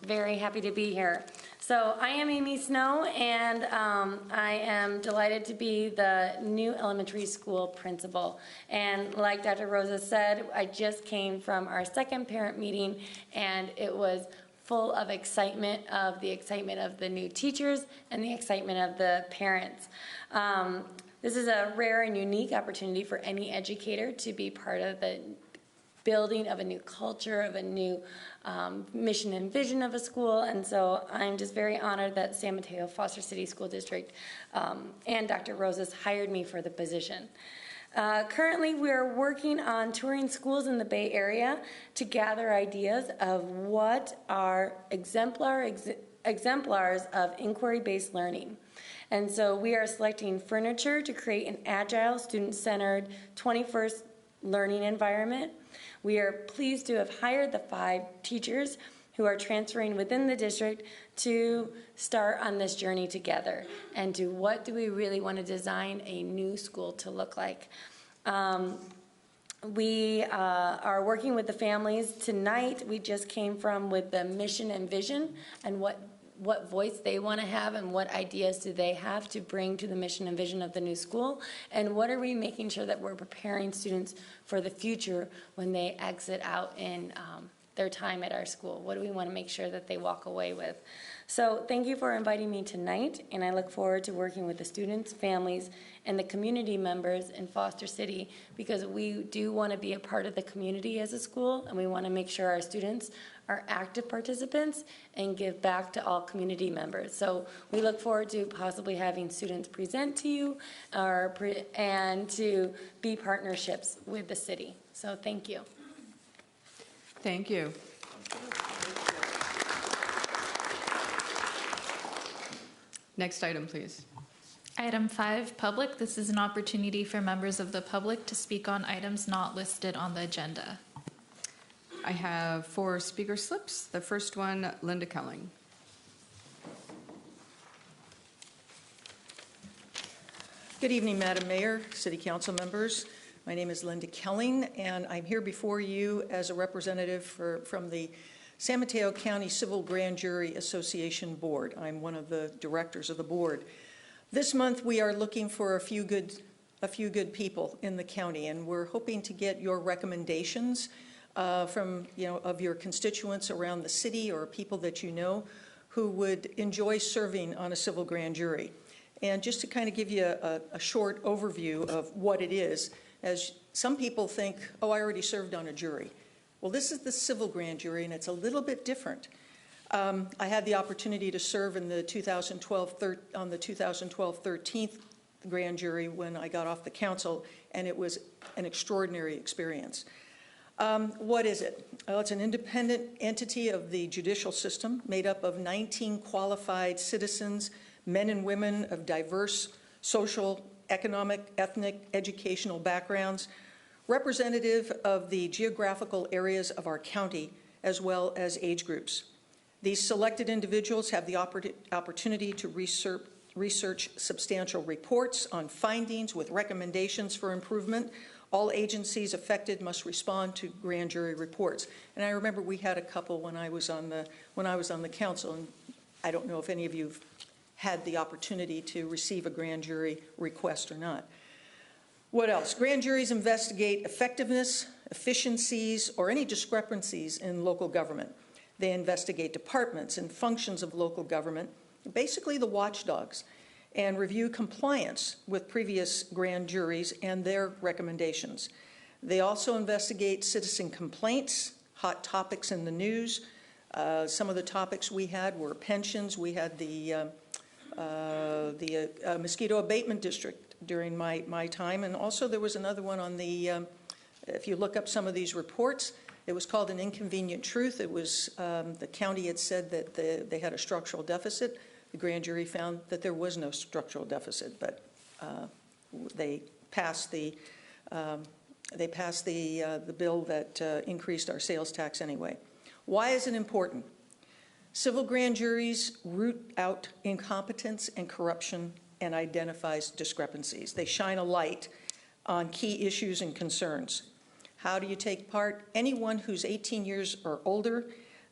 [SPEAKER 25] Very happy to be here. So I am Amy Snow, and I am delighted to be the new elementary school principal. And like Dr. Rosas said, I just came from our second parent meeting, and it was full of excitement of the new teachers and the excitement of the parents. This is a rare and unique opportunity for any educator to be part of the building of a new culture, of a new mission and vision of a school. And so I'm just very honored that San Mateo Foster City School District and Dr. Rosas hired me for the position. Currently, we are working on touring schools in the Bay Area to gather ideas of what are exemplars of inquiry-based learning. And so we are selecting furniture to create an agile, student-centered, 21st learning environment. We are pleased to have hired the 5 teachers who are transferring within the district to start on this journey together and to what do we really want to design a new school to look like. We are working with the families. Tonight we just came from with the mission and vision and what voice they want to have and what ideas do they have to bring to the mission and vision of the new school, and what are we making sure that we're preparing students for the future when they exit out in their time at our school. What do we want to make sure that they walk away with? So thank you for inviting me tonight, and I look forward to working with the students, families, and the community members in Foster City, because we do want to be a part of the community as a school, and we want to make sure our students are active participants and give back to all community members. So we look forward to possibly having students present to you and to be partnerships with the city. So thank you.
[SPEAKER 1] Thank you. Next item, please.
[SPEAKER 22] Item 5, public. This is an opportunity for members of the public to speak on items not listed on the agenda.
[SPEAKER 1] I have 4 speaker slips. The first one, Linda Kelling.
[SPEAKER 3] Good evening, Madam Mayor, City Council members. My name is Linda Kelling, and I'm here before you as a representative from the San Mateo County Civil Grand Jury Association Board. I'm one of the directors of the board. This month, we are looking for a few good people in the county, and we're hoping to get your recommendations from of your constituents around the city or people that you know who would enjoy serving on a civil grand jury. And just to kind of give you a short overview of what it is, as some people think, oh, I already served on a jury. Well, this is the civil grand jury, and it's a little bit different. I had the opportunity to serve in the 2012 13th grand jury when I got off the council, and it was an extraordinary experience. What is it? Well, it's an independent entity of the judicial system made up of 19 qualified citizens, men and women of diverse social, economic, ethnic, educational backgrounds, representative of the geographical areas of our county, as well as age groups. These selected individuals have the opportunity to research substantial reports on findings with recommendations for improvement. All agencies affected must respond to grand jury reports. And I remember we had a couple when I was on the council, and I don't know if any of you have had the opportunity to receive a grand jury request or not. What else? Grand juries investigate effectiveness, efficiencies, or any discrepancies in local government. They investigate departments and functions of local government, basically the watchdogs, and review compliance with previous grand juries and their recommendations. They also investigate citizen complaints, hot topics in the news. Some of the topics we had were pensions. We had the mosquito abatement district during my time, and also there was another one on the, if you look up some of these reports, it was called an inconvenient truth. It was, the county had said that they had a structural deficit. The grand jury found that there was no structural deficit, but they passed the bill that increased our sales tax anyway. Why is it important? Civil grand juries root out incompetence and corruption and identifies discrepancies. They shine a light on key issues and concerns. How do you take part? Anyone who's 18 years or older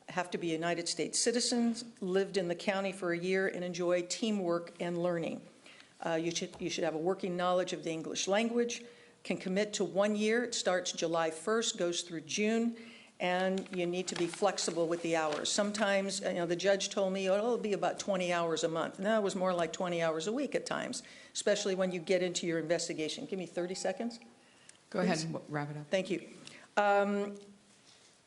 [SPEAKER 3] have to be United States citizens, lived in the county for a year, and enjoy teamwork and learning. You should have a working knowledge of the English language, can commit to 1 year. It starts July 1st, goes through June, and you need to be flexible with the hours. Sometimes, the judge told me, oh, it'll be about 20 hours a month. No, it was more like 20 hours a week at times, especially when you get into your investigation. Give me 30 seconds.
[SPEAKER 1] Go ahead and wrap it up.
[SPEAKER 3] Thank you.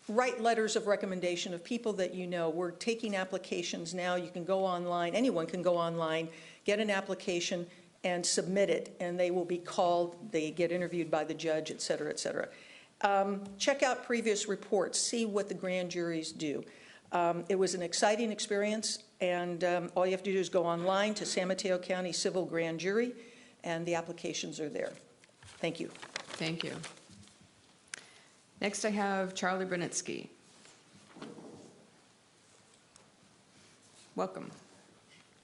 [SPEAKER 3] Write letters of recommendation of people that you know. We're taking applications now. You can go online. Anyone can go online, get an application, and submit it, and they will be called, they get interviewed by the judge, et cetera, et cetera. Check out previous reports, see what the grand juries do. It was an exciting experience, and all you have to do is go online to San Mateo County Civil Grand Jury, and the applications are there. Thank you.
[SPEAKER 1] Thank you. Next, I have Charlie Brunitsky. Welcome.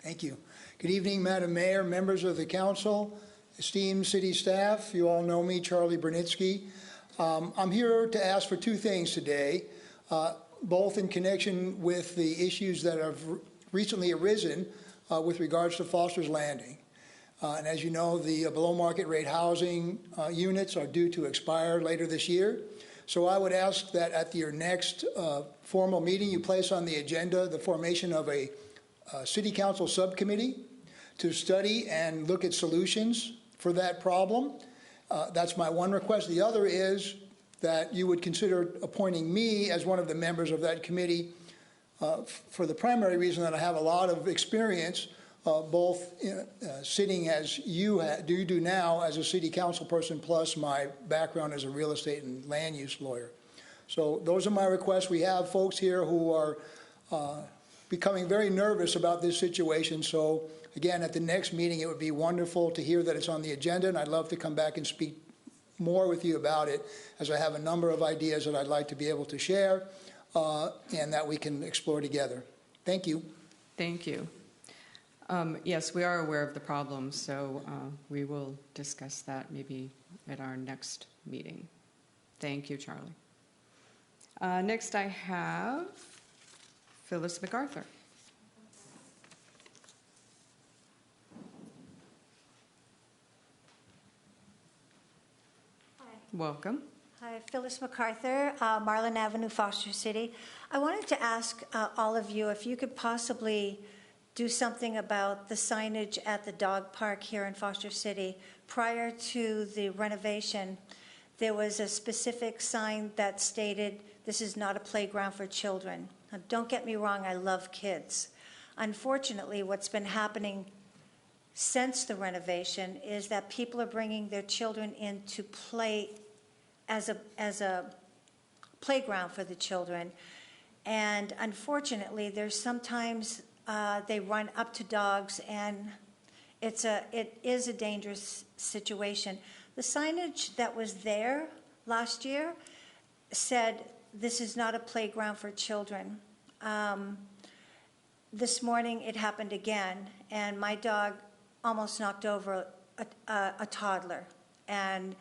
[SPEAKER 2] Thank you. Good evening, Madam Mayor, members of the council, esteemed city staff. You all know me, Charlie Brunitsky. I'm here to ask for two things today, both in connection with the issues that have recently arisen with regards to Foster's Landing. And as you know, the below market rate housing units are due to expire later this year. So I would ask that at your next formal meeting, you place on the agenda the formation of a city council subcommittee to study and look at solutions for that problem. That's my one request. The other is that you would consider appointing me as one of the members of that committee for the primary reason that I have a lot of experience both sitting as you do now as a city council person, plus my background as a real estate and land use lawyer. So those are my requests. We have folks here who are becoming very nervous about this situation. So again, at the next meeting, it would be wonderful to hear that it's on the agenda, and I'd love to come back and speak more with you about it, as I have a number of ideas that I'd like to be able to share and that we can explore together. Thank you.
[SPEAKER 1] Thank you. Yes, we are aware of the problem, so we will discuss that maybe at our next meeting. Thank you, Charlie. Next, I have Phyllis MacArthur.
[SPEAKER 4] Hi.
[SPEAKER 1] Welcome.
[SPEAKER 4] Hi, Phyllis MacArthur, Marlin Avenue, Foster City. I wanted to ask all of you if you could possibly do something about the signage at the dog park here in Foster City. Prior to the renovation, there was a specific sign that stated, "This is not a playground for children." Now, don't get me wrong, I love kids. Unfortunately, what's been happening since the renovation is that people are bringing their children in to play as a playground for the children. And unfortunately, there's sometimes they run up to dogs, and it is a dangerous situation. The signage that was there last year said, "This is not a playground for children." This morning it happened again, and my dog almost knocked over a toddler, and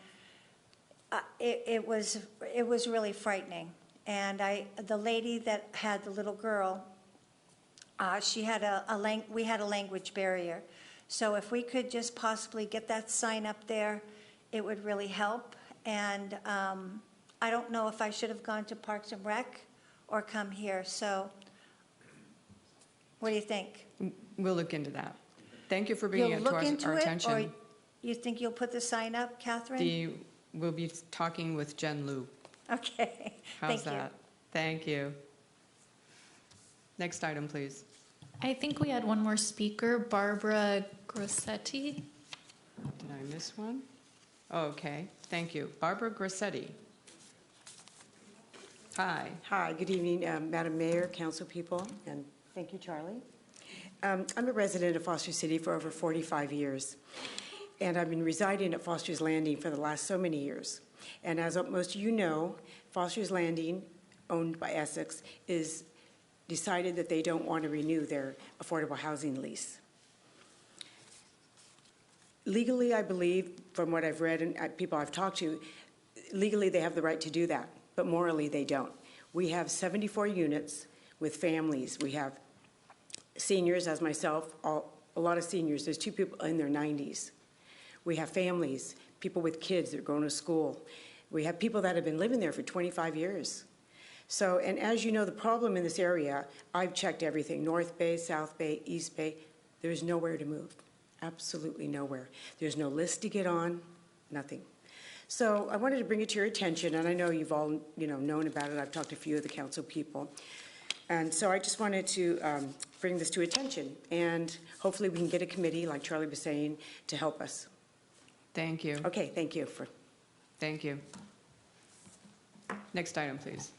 [SPEAKER 4] it was really frightening. And the lady that had the little girl, she had we had a language barrier. So if we could just possibly get that sign up there, it would really help. And I don't know if I should have gone to Parks and Rec or come here. So what do you think?
[SPEAKER 1] We'll look into that. Thank you for bringing it to our attention.
[SPEAKER 4] Or you think you'll put the sign up, Catherine?
[SPEAKER 1] We'll be talking with Jen Liu.
[SPEAKER 4] Okay.
[SPEAKER 1] How's that? Thank you. Next item, please.
[SPEAKER 22] I think we had one more speaker, Barbara Grossetti.
[SPEAKER 1] Did I miss one? Oh, okay. Thank you. Barbara Grossetti. Hi.
[SPEAKER 6] Hi. Good evening, Madam Mayor, council people, and thank you, Charlie. I'm a resident of Foster City for over 45 years, and I've been residing at Foster's Landing for the last so many years. And as most of you know, Foster's Landing, owned by Essex, is decided that they don't want to renew their affordable housing lease. Legally, I believe, from what I've read and people I've talked to, legally they have the right to do that, but morally they don't. We have 74 units with families. We have seniors, as myself, a lot of seniors. There's 2 people in their 90s. We have families, people with kids that are going to school. We have people that have been living there for 25 years. So, and as you know, the problem in this area, I've checked everything, North Bay, South Bay, East Bay, there's nowhere to move, absolutely nowhere. There's no list to get on, nothing. So I wanted to bring it to your attention, and I know you've all known about it. I've talked to a few of the council people. And so I just wanted to bring this to attention, and hopefully we can get a committee, like Charlie was saying, to help us.
[SPEAKER 1] Thank you.
[SPEAKER 6] Okay, thank you.
[SPEAKER 1] Thank you. Next item, please.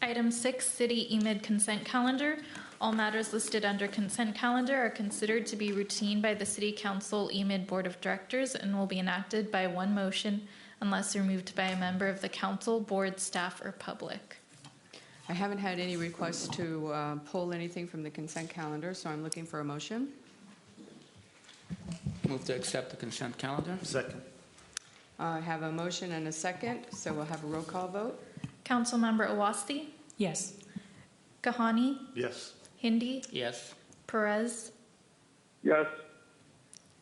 [SPEAKER 22] Item 6, City EMID Consent Calendar. All matters listed under Consent Calendar are considered to be routine by the City Council EMID Board of Directors and will be enacted by one motion unless removed by a member of the Council, Board, staff, or public.
[SPEAKER 1] I haven't had any requests to pull anything from the consent calendar, so I'm looking for a motion.
[SPEAKER 8] Move to accept the consent calendar. Second.
[SPEAKER 1] I have a motion and a second, so we'll have a roll call vote.
[SPEAKER 22] Councilmember Awasthi?
[SPEAKER 21] Yes.
[SPEAKER 22] Kahani?
[SPEAKER 8] Yes.
[SPEAKER 22] Hindi?
[SPEAKER 8] Yes.
[SPEAKER 22] Perez?
[SPEAKER 23] Yes.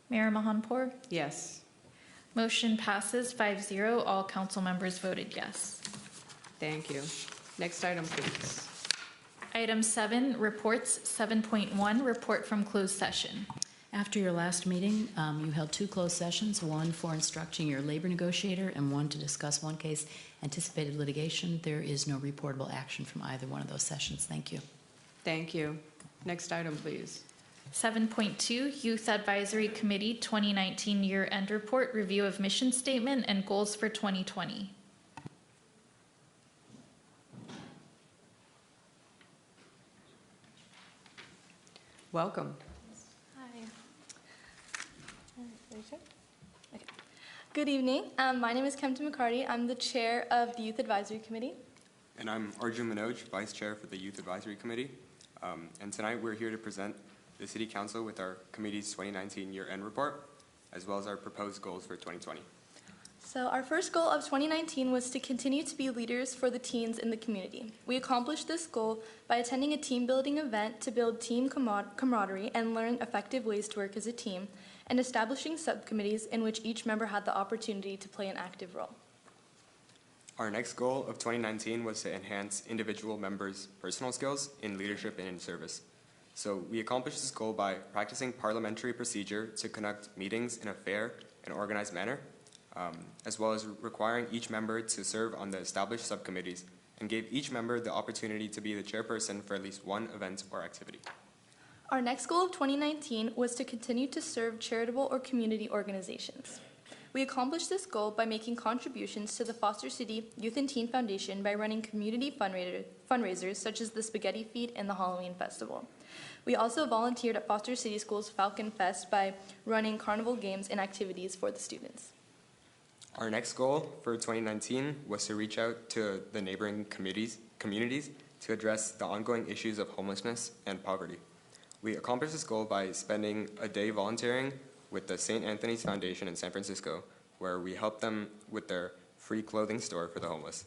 [SPEAKER 22] Mayor Mahanpour?
[SPEAKER 1] Yes.
[SPEAKER 22] Motion passes 5-0. All council members voted yes.
[SPEAKER 1] Thank you. Next item, please.
[SPEAKER 22] Item 7, reports. 7.1, report from closed session.
[SPEAKER 9] After your last meeting, you held 2 closed sessions, one for instructing your labor negotiator and one to discuss one case anticipated litigation. There is no reportable action from either one of those sessions. Thank you.
[SPEAKER 1] Thank you. Next item, please.
[SPEAKER 22] 7.2, Youth Advisory Committee 2019 Year-End Report, Review of Mission Statement and Goals for 2020.
[SPEAKER 1] Welcome.
[SPEAKER 10] Hi. Okay. Good evening. My name is Kempton McCarty. I'm the chair of the Youth Advisory Committee.
[SPEAKER 12] And I'm Arjun Manoj, vice chair for the Youth Advisory Committee. And tonight we're here to present the City Council with our committee's 2019 year-end report, as well as our proposed goals for 2020.
[SPEAKER 10] So our first goal of 2019 was to continue to be leaders for the teens in the community. We accomplished this goal by attending a team-building event to build team camaraderie and learn effective ways to work as a team, and establishing subcommittees in which each member had the opportunity to play an active role.
[SPEAKER 12] Our next goal of 2019 was to enhance individual members' personal skills in leadership and in service. So we accomplished this goal by practicing parliamentary procedure to conduct meetings in a fair and organized manner, as well as requiring each member to serve on the established subcommittees, and gave each member the opportunity to be the chairperson for at least one event or activity.
[SPEAKER 10] Our next goal of 2019 was to continue to serve charitable or community organizations. We accomplished this goal by making contributions to the Foster City Youth and Teen Foundation by running community fundraisers such as the Spaghetti Feed and the Halloween Festival. We also volunteered at Foster City School's Falcon Fest by running carnival games and activities for the students.
[SPEAKER 12] Our next goal for 2019 was to reach out to the neighboring communities to address the ongoing issues of homelessness and poverty. We accomplished this goal by spending a day volunteering with the St. Anthony's Foundation in San Francisco, where we helped them with their free clothing store for the homeless.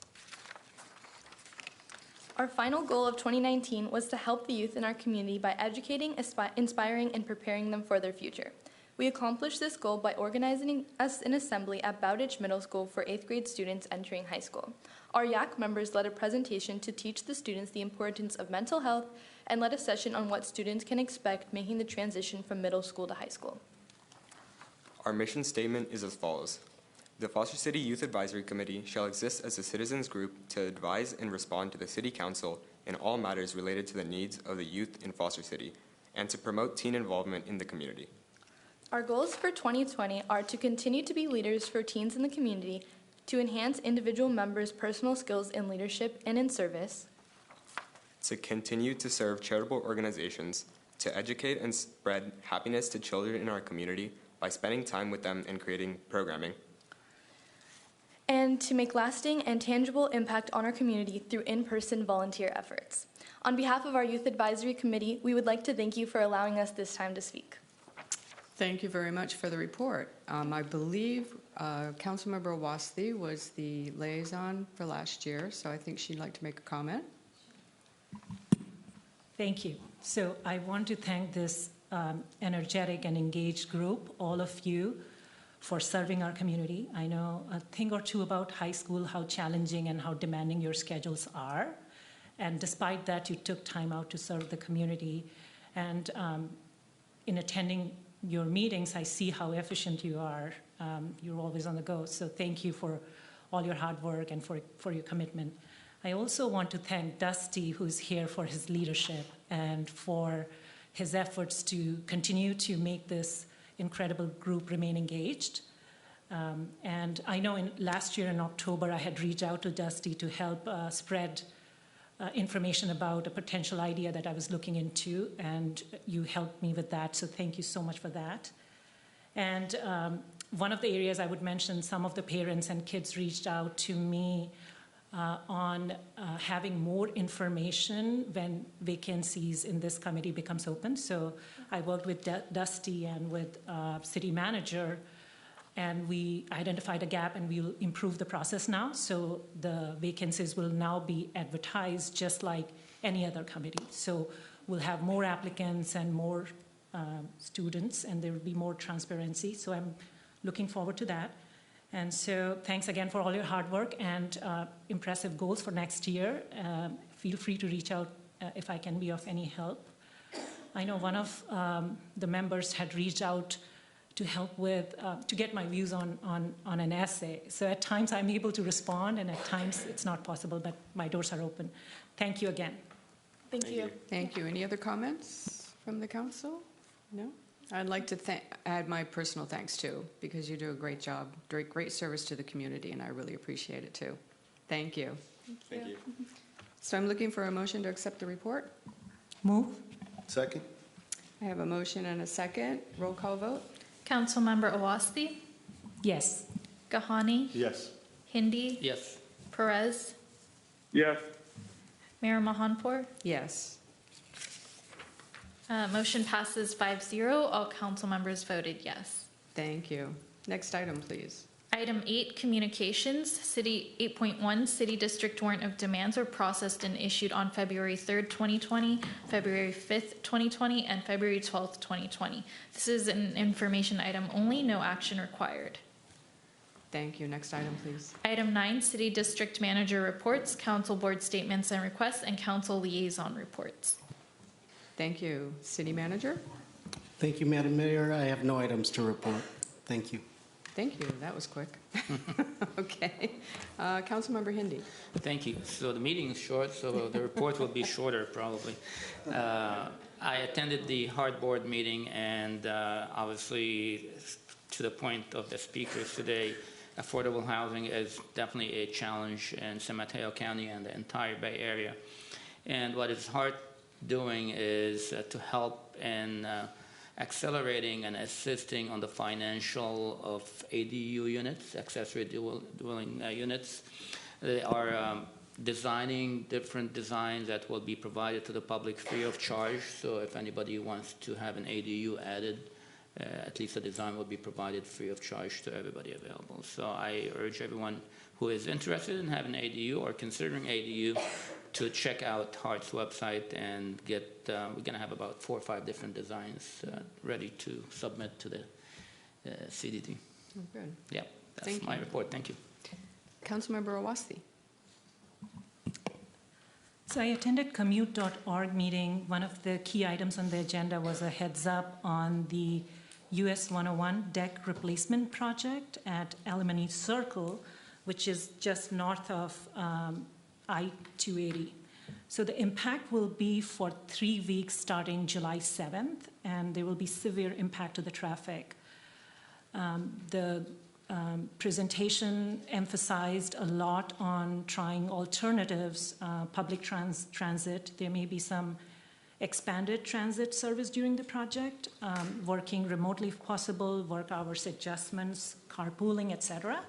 [SPEAKER 10] Our final goal of 2019 was to help the youth in our community by educating, inspiring, and preparing them for their future. We accomplished this goal by organizing an assembly at Bowditch Middle School for 8th grade students entering high school. Our YAC members led a presentation to teach the students the importance of mental health and led a session on what students can expect making the transition from middle school to high school.
[SPEAKER 12] Our mission statement is as follows. The Foster City Youth Advisory Committee shall exist as a citizens group to advise and respond to the City Council in all matters related to the needs of the youth in Foster City and to promote teen involvement in the community.
[SPEAKER 10] Our goals for 2020 are to continue to be leaders for teens in the community, to enhance individual members' personal skills in leadership and in service,
[SPEAKER 12] to continue to serve charitable organizations, to educate and spread happiness to children in our community by spending time with them and creating programming,
[SPEAKER 10] and to make lasting and tangible impact on our community through in-person volunteer efforts. On behalf of our Youth Advisory Committee, we would like to thank you for allowing us this time to speak.
[SPEAKER 1] Thank you very much for the report. I believe Councilmember Awasthi was the liaison for last year, so I think she'd like to make a comment.
[SPEAKER 14] Thank you. So I want to thank this energetic and engaged group, all of you, for serving our community. I know a thing or two about high school, how challenging and how demanding your schedules are. And despite that, you took time out to serve the community. And in attending your meetings, I see how efficient you are. You're always on the go. So thank you for all your hard work and for your commitment. I also want to thank Dusty, who's here, for his leadership and for his efforts to continue to make this incredible group remain engaged. And I know last year in October, I had reached out to Dusty to help spread information about a potential idea that I was looking into, and you helped me with that, so thank you so much for that. And one of the areas I would mention, some of the parents and kids reached out to me on having more information when vacancies in this committee becomes open. So I worked with Dusty and with city manager, and we identified a gap, and we'll improve the process now. So the vacancies will now be advertised just like any other committee. So we'll have more applicants and more students, and there will be more transparency. So I'm looking forward to that. And so thanks again for all your hard work and impressive goals for next year. Feel free to reach out if I can be of any help. I know one of the members had reached out to help with, to get my views on an essay. So at times I'm able to respond, and at times it's not possible, but my doors are open. Thank you again.
[SPEAKER 10] Thank you.
[SPEAKER 1] Thank you. Any other comments from the council? No? I'd like to add my personal thanks too, because you do a great job, great service to the community, and I really appreciate it too. Thank you.
[SPEAKER 10] Thank you.
[SPEAKER 1] So I'm looking for a motion to accept the report.
[SPEAKER 14] Move.
[SPEAKER 11] Second.
[SPEAKER 1] I have a motion and a second. Roll call vote.
[SPEAKER 22] Councilmember Awasthi,
[SPEAKER 14] Yes.
[SPEAKER 22] Gahani,
[SPEAKER 11] Yes.
[SPEAKER 22] Hindi,
[SPEAKER 8] Yes.
[SPEAKER 22] Perez,
[SPEAKER 23] Yes.
[SPEAKER 22] Mayor Mahanpour.
[SPEAKER 1] Yes.
[SPEAKER 22] Motion passes 5-0. All council members voted yes.
[SPEAKER 1] Thank you. Next item, please.
[SPEAKER 22] Item 8, communications. 8.1, City District Warrant of Demands were processed and issued on February 3rd, 2020, February 5th, 2020, and February 12th, 2020. This is an information item only, no action required.
[SPEAKER 1] Thank you. Next item, please.
[SPEAKER 22] Item 9, City District Manager reports, Council Board statements and requests, and Council Liaison reports.
[SPEAKER 1] Thank you. City Manager?
[SPEAKER 13] Thank you, Madam Mayor. I have no items to report. Thank you.
[SPEAKER 1] Thank you. That was quick. Okay. Councilmember Hindi.
[SPEAKER 8] Thank you. So the meeting is short, so the report will be shorter probably. I attended the hard board meeting, and obviously to the point of the speakers today, affordable housing is definitely a challenge in San Mateo County and the entire Bay Area. And what is hard doing is to help in accelerating and assisting on the financial of ADU units, accessory dwelling units. They are designing different designs that will be provided to the public free of charge. So if anybody wants to have an ADU added, at least the design will be provided free of charge to everybody available. So I urge everyone who is interested in having an ADU or considering ADU to check out HART's website and get, we're going to have about 4 or 5 different designs ready to submit to the CDD.
[SPEAKER 1] Oh, good.
[SPEAKER 8] Yeah, that's
[SPEAKER 1] Thank
[SPEAKER 8] my
[SPEAKER 1] you.
[SPEAKER 8] report. Thank you.
[SPEAKER 1] Councilmember Awasthi.
[SPEAKER 14] So I attended commute.org meeting. One of the key items on the agenda was a heads up on the US 101 deck replacement project at Alamany Circle, which is just north of I-280. So the impact will be for 3 weeks starting July 7th, and there will be severe impact to the traffic. The presentation emphasized a lot on trying alternatives, public transit. There may be some expanded transit service during the project, working remotely if possible, work hours adjustments, carpooling, etc.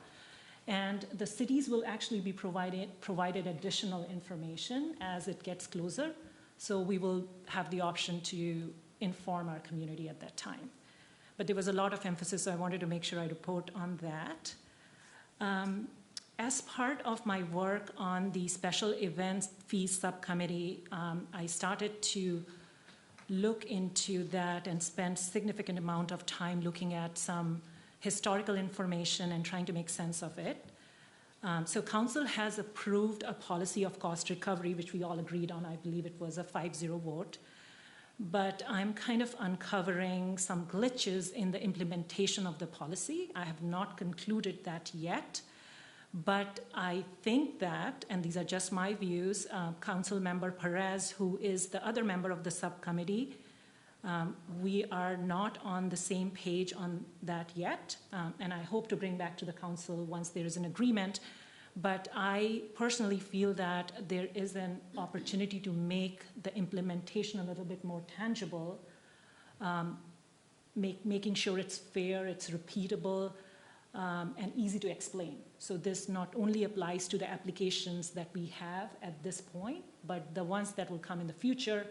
[SPEAKER 14] And the cities will actually be provided additional information as it gets closer. So we will have the option to inform our community at that time. But there was a lot of emphasis, so I wanted to make sure I report on that. As part of my work on the special events fees subcommittee, I started to look into that and spend significant amount of time looking at some historical information and trying to make sense of it. So council has approved a policy of cost recovery, which we all agreed on. I believe it was a 5-0 vote. But I'm kind of uncovering some glitches in the implementation of the policy. I have not concluded that yet, But I think that, and these are just my views, Council Member Perez, who is the other member of the subcommittee, we are not on the same page on that yet, and I hope to bring back to the council once there is an agreement. But I personally feel that there is an opportunity to make the implementation a little bit more tangible, making sure it's fair, it's repeatable, and easy to explain. So this not only applies to the applications that we have at this point, but the ones that will come in the future,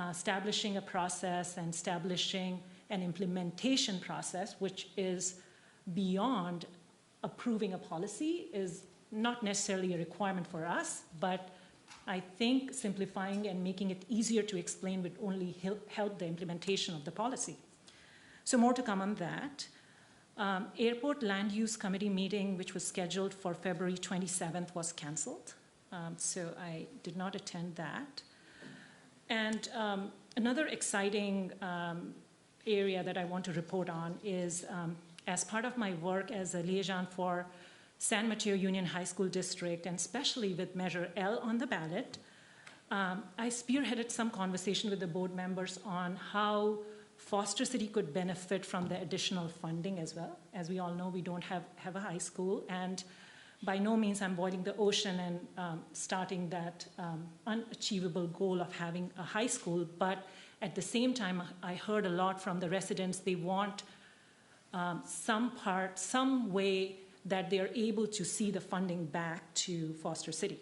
[SPEAKER 14] establishing a process and establishing an implementation process, which is beyond approving a policy, is not necessarily a requirement for us, but I think simplifying and making it easier to explain would only help the implementation of the policy. So more to come on that. Airport Land Use Committee meeting, which was scheduled for February 27th, was canceled. So I did not attend that. And another exciting area that I want to report on is as part of my work as a liaison for San Mateo Union High School District, and especially with Measure L on the ballot, I spearheaded some conversation with the board members on how Foster City could benefit from the additional funding as well. As we all know, we don't have a high school, and by no means I'm boiling the ocean and starting that unachievable goal of having a high school, but at the same time, I heard a lot from the residents. They want some way that they're able to see the funding back to Foster City.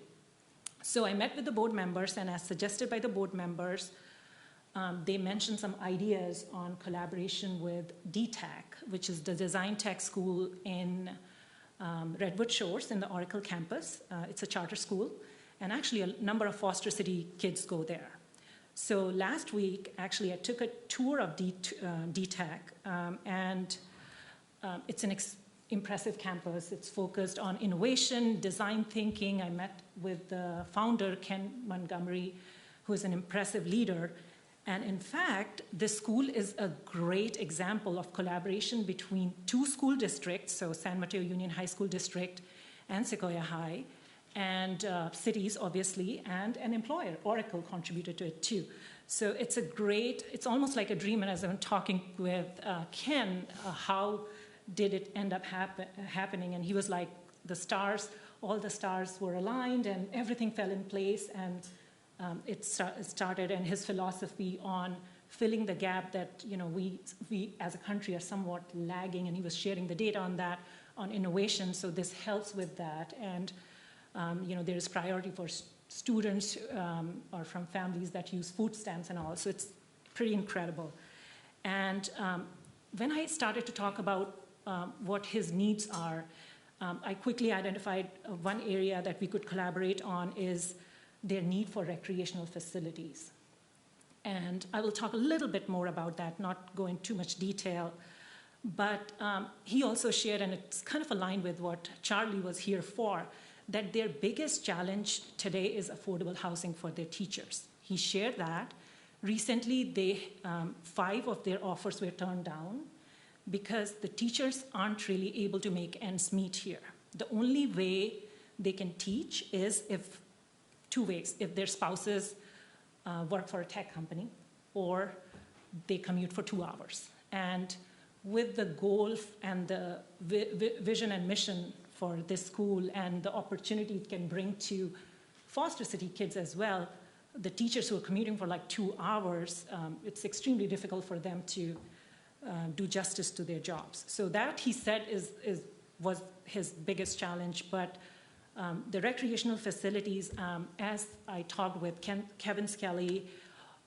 [SPEAKER 14] So I met with the board members, and as suggested by the board members, they mentioned some ideas on collaboration with DTAC, which is the Design Tech School in Redwood Shores in the Oracle campus. It's a charter school, and actually a number of Foster City kids go there. So last week, actually, I took a tour of DTAC, and it's an impressive campus. It's focused on innovation, design thinking. I met with the founder, Ken Montgomery, who is an impressive leader. And in fact, this school is a great example of collaboration between two school districts, so San Mateo Union High School District and Sequoia High, and cities, obviously, and an employer. Oracle contributed to it, too. So it's almost like a dream. And as I'm talking with Ken, how did it end up happening? And he was like, all the stars were aligned, and everything fell in place, and it started, and his philosophy on filling the gap that we as a country are somewhat lagging, and he was sharing the data on that, on innovation. So this helps with that, and there is priority for students or from families that use food stamps and all. So it's pretty incredible. And when I started to talk about what his needs are, I quickly identified one area that we could collaborate on is their need for recreational facilities. And I will talk a little bit more about that, not go into too much detail. But he also shared, and it's kind of aligned with what Charlie was here for, that their biggest challenge today is affordable housing for their teachers. He shared that. Recently, 5 of their offers were turned down because the teachers aren't really able to make ends meet here. The only way they can teach is two ways: if their spouses work for a tech company, or they commute for 2 hours. And with the goal and the vision and mission for this school and the opportunity it can bring to Foster City kids as well, the teachers who are commuting for like 2 hours, it's extremely difficult for them to do justice to their jobs. So that, he said, was his biggest challenge. But the recreational facilities, as I talked with Kevin Skelly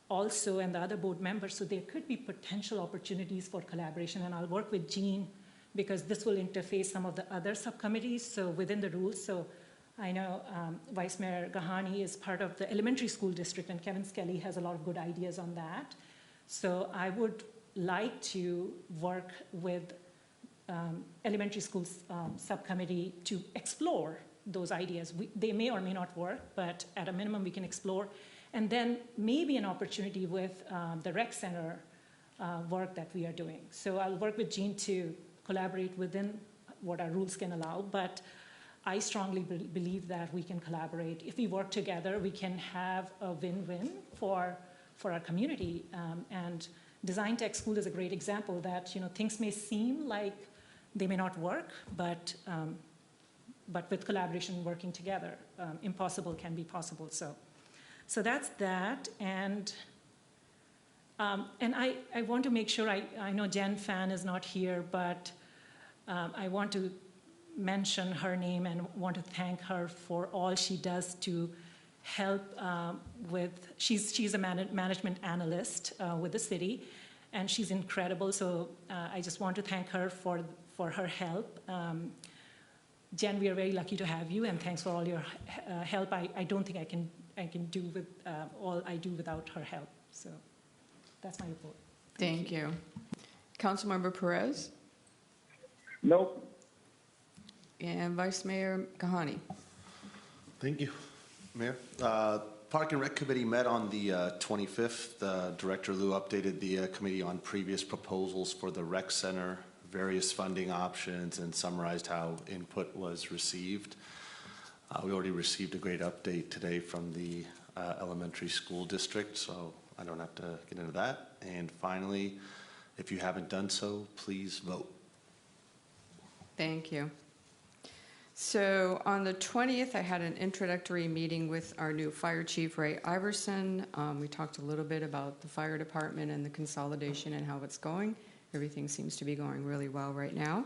[SPEAKER 14] also and the other board members, so there could be potential opportunities for collaboration. And I'll work with Jean because this will interface some of the other subcommittees, so within the rules. So I know Vice Mayor Gahani is part of the elementary school district, and Kevin Skelly has a lot of good ideas on that. So I would like to work with elementary schools subcommittee to explore those ideas. They may or may not work, but at a minimum we can explore. And then maybe an opportunity with the rec center work that we are doing. So I'll work with Jean to collaborate within what our rules can allow. But I strongly believe that we can collaborate. If we work together, we can have a win-win for our community. And Design Tech School is a great example that, things may seem like they may not work, but with collaboration, working together, impossible can be possible. So that's that. And I want to make sure, I know Jen Fan is not here, but I want to mention her name and want to thank her for all she does to help she's a management analyst with the city, and she's incredible. So I just want to thank her for her help. Jen, we are very lucky to have you, and thanks for all your help. I don't think I can do with all I do without her help. So that's my report.
[SPEAKER 1] Thank you. Councilmember Perez?
[SPEAKER 11] Nope.
[SPEAKER 1] And Vice Mayor Kahani?
[SPEAKER 15] Thank you, Mayor. Park and Rec Committee met on the 25th. Director Liu updated the committee on previous proposals for the rec center, various funding options, and summarized how input was received. We already received a great update today from the elementary school district, so I don't have to get into that. And finally, if you haven't done so, please vote.
[SPEAKER 1] Thank you. So on the 20th, I had an introductory meeting with our new fire chief, Ray Iverson. We talked a little bit about the fire department and the consolidation and how it's going. Everything seems to be going really well right now.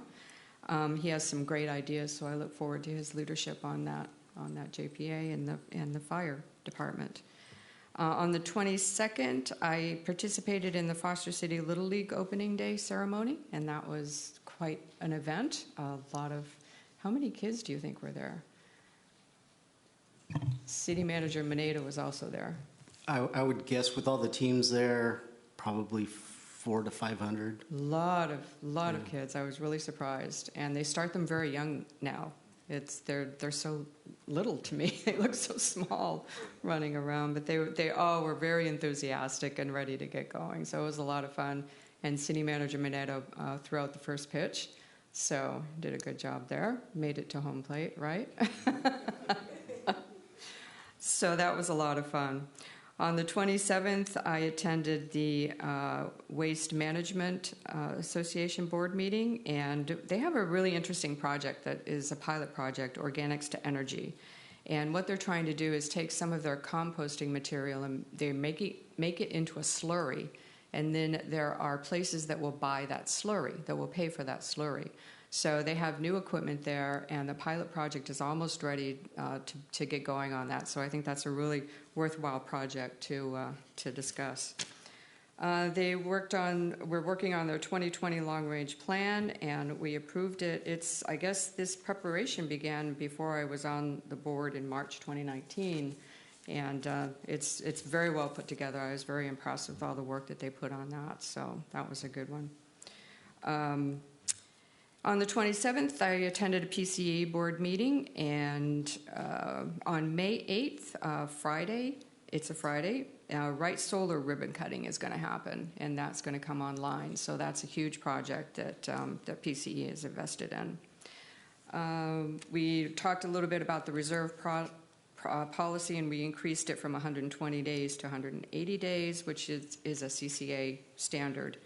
[SPEAKER 1] He has some great ideas, so I look forward to his leadership on that JPA and the fire department. On the 22nd, I participated in the Foster City Little League opening day ceremony, and that was quite an event. How many kids do you think were there? City Manager Moneta was also there.
[SPEAKER 13] I would guess with all the teams there, probably 400 to 500.
[SPEAKER 1] Lot of kids. I was really surprised, and they start them very young now. They're so little to me. They look so small running around, but they all were very enthusiastic and ready to get going. So it was a lot of fun. And City Manager Moneta threw out the first pitch, so did a good job there. Made it to home plate, right? So that was a lot of fun. On the 27th, I attended the Waste Management Association board meeting, and they have a really interesting project that is a pilot project, Organics to Energy. And what they're trying to do is take some of their composting material and they make it into a slurry, and then there are places that will buy that slurry, that will pay for that slurry. So they have new equipment there, and the pilot project is almost ready to get going on that. So I think that's a really worthwhile project to discuss. We're working on their 2020 long-range plan, and we approved it. I guess this preparation began before I was on the board in March 2019, and it's very well put together. I was very impressed with all the work that they put on that, so that was a good one. On the 27th, I attended a PCE board meeting, and on May 8th, Friday, it's a Friday, Wright Solar ribbon cutting is going to happen, and that's going to come online. So that's a huge project that PCE is invested in. We talked a little bit about the reserve policy, and we increased it from 120 days to 180 days, which is a CCA standard.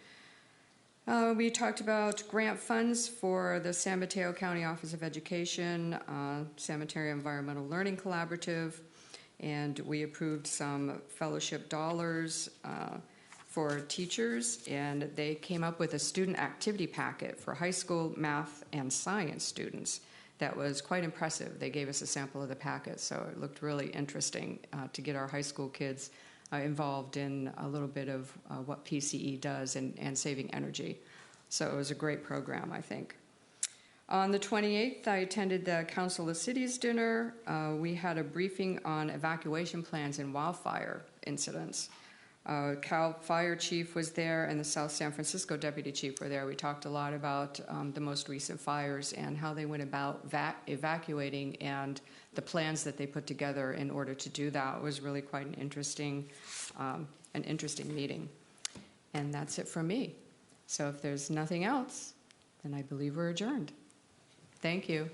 [SPEAKER 1] We talked about grant funds for the San Mateo County Office of Education, San Mateo Environmental Learning Collaborative, and we approved some fellowship dollars for teachers, and they came up with a student activity packet for high school math and science students that was quite impressive. They gave us a sample of the packet, so it looked really interesting to get our high school kids involved in a little bit of what PCE does and saving energy. So it was a great program, I think. On the 28th, I attended the Council of Cities dinner. We had a briefing on evacuation plans and wildfire incidents. Cal Fire Chief was there, and the South San Francisco Deputy Chief were there. We talked a lot about the most recent fires and how they went about evacuating and the plans that they put together in order to do that. It was really quite an interesting meeting. And that's it from me. So if there's nothing else, then I believe we're adjourned. Thank you.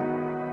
[SPEAKER 16] you.